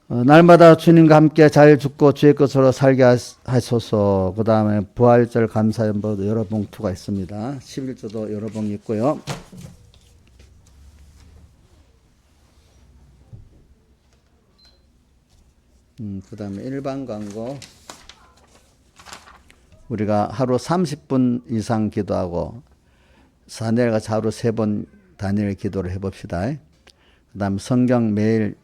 날마다 주님과 함께 잘 죽고 주의 것으로 살게 하소서. 그 다음에 부활절 감사연보도 여러 봉투가 있습니다. 11조도 여러 봉이 있고요. 그 다음에 일반 광고. 우리가 하루 30분 이상 기도하고 다니엘과 하루 3번 다니엘 기도를 해봅시다. 그 다음 성경 매일,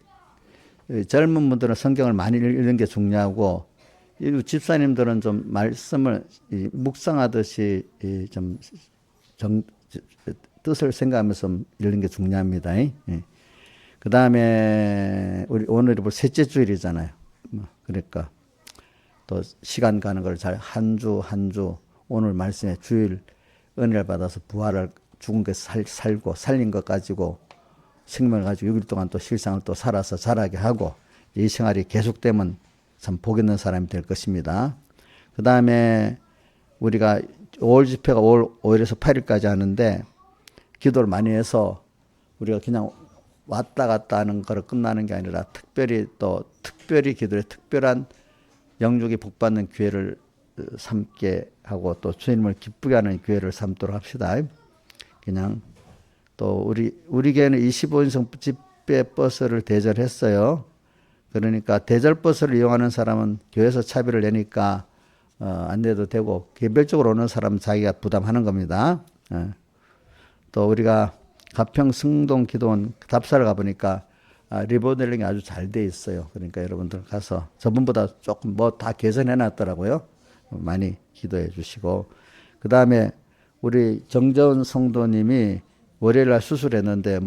젊은 분들은 성경을 많이 읽는 게 중요하고 집사님들은 좀 말씀을 묵상하듯이 좀 뜻을 생각하면서 읽는 게 중요합니다. 그 다음에 우리 오늘이 셋째 주일이잖아요. 그러니까 또 시간 가는 걸 잘 한 주 오늘 말씀에 주일 은혜를 받아서 부활을 죽은 게 살고 살린 것 가지고 생명을 가지고 6일 동안 또 실상을 또 살아서 자라게 하고 이 생활이 계속되면 참 복 있는 사람이 될 것입니다. 그 다음에 우리가 5월 집회가 5월 5일에서 8일까지 하는데 기도를 많이 해서 우리가 그냥 왔다 갔다 하는 거로 끝나는 게 아니라 특별히 기도에 특별한 영육이 복받는 기회를 삼게 하고 또 주님을 기쁘게 하는 기회를 삼도록 합시다. 그냥 또 우리 교회는 25인승 집회 버스를 대절했어요. 그러니까 대절 버스를 이용하는 사람은 교회에서 차비를 내니까 안 내도 되고 개별적으로 오는 사람은 자기가 부담하는 겁니다. 또 우리가 가평 승동 기도원 답사를 가보니까 리모델링이 아주 잘 돼 있어요. 그러니까 여러분들 가서 저번보다 조금 다 개선해 놨더라고요. 많이 기도해 주시고. 그 다음에 우리 정재훈 성도님이 월요일날 수술했는데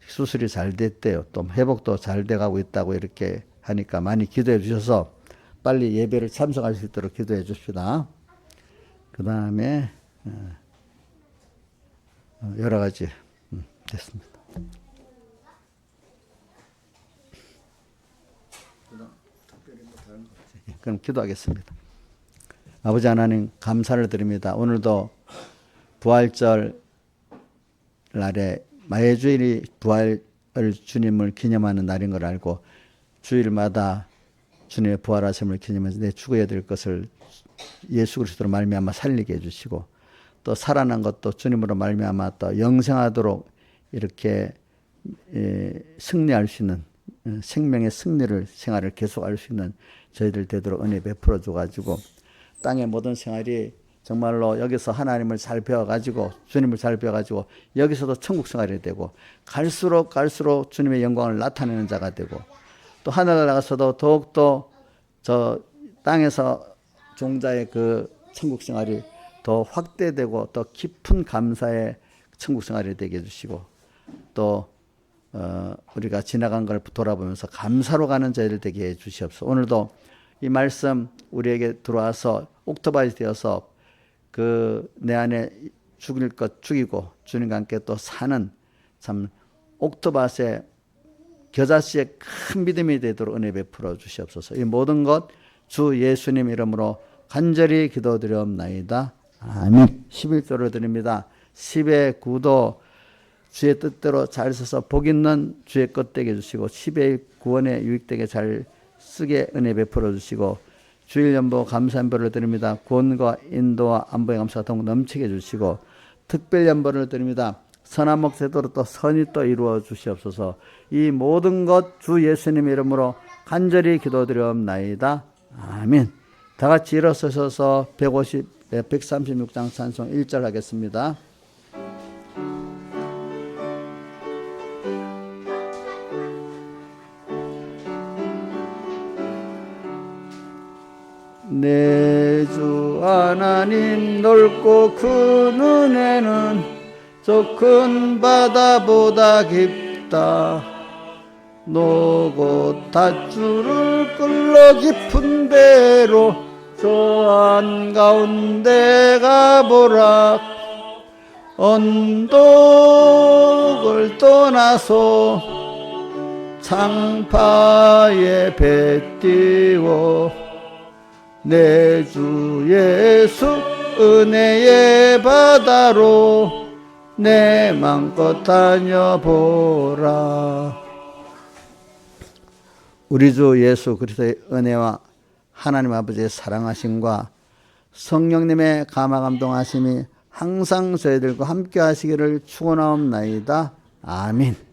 수술이 잘 됐대요. 또 회복도 잘 돼가고 있다고 이렇게 하니까 많이 기도해 주셔서 빨리 예배를 참석할 수 있도록 기도해 줍시다. 그 다음에 여러 가지 됐습니다. 그럼 기도하겠습니다. 아버지 하나님 감사를 드립니다. 오늘도 부활절 날에 매주일이 부활을 주님을 기념하는 날인 걸 알고 주일마다 주님의 부활하심을 기념해서 내 죽어야 될 것을 예수 그리스도로 말미암아 살리게 해주시고 또 살아난 것도 주님으로 말미암아 또 영생하도록 이렇게 승리할 수 있는 생명의 승리를 생활을 계속할 수 있는 저희들 되도록 은혜 베풀어 줘가지고 땅의 모든 생활이 정말로 여기서 하나님을 잘 배워가지고 주님을 잘 배워가지고 여기서도 천국 생활이 되고 갈수록 주님의 영광을 나타내는 자가 되고 또 하늘에 나가서도 더욱더 저 땅에서 종자의 그 천국 생활이 더 확대되고 더 깊은 감사의 천국 생활이 되게 해주시고 또 우리가 지나간 걸 돌아보면서 감사로 가는 저희들 되게 해 주시옵소서. 오늘도 이 말씀 우리에게 들어와서 옥토바이 되어서 그 내 안에 죽일 것 죽이고 주님과 함께 또 사는 참 옥토밭에 겨자씨의 큰 믿음이 되도록 은혜 베풀어 주시옵소서. 이 모든 것 주 예수님 이름으로 간절히 기도드리옵나이다. 아멘. 11조를 드립니다. 10의 9도 주의 뜻대로 잘 써서 복 있는 주의 것 되게 해주시고 10의 구원에 유익되게 잘 쓰게 은혜 베풀어 주시고 주일 연보 감사한 벌을 드립니다. 구원과 인도와 안보의 감사가 더욱 넘치게 해주시고 특별 연보를 드립니다. 선한 목세도로 또 선이 또 이루어 주시옵소서. 이 모든 것 주 예수님 이름으로 간절히 기도드리옵나이다. 아멘. 다 같이 일어서셔서 136장 찬송 1절 하겠습니다. 내 주 하나님 넓고 큰 은혜는 저 큰 바다보다 깊다. 노고 닷줄을 끌러 깊은 데로 저 한가운데 가보라. 언덕을 떠나서 창파에 배 띄워 내 주 예수 은혜의 바다로 내 맘껏 다녀보라. 우리 주 예수 그리스도의 은혜와 하나님 아버지의 사랑하심과 성령님의 감화감동하심이 항상 저희들과 함께 하시기를 축원하옵나이다. 아멘.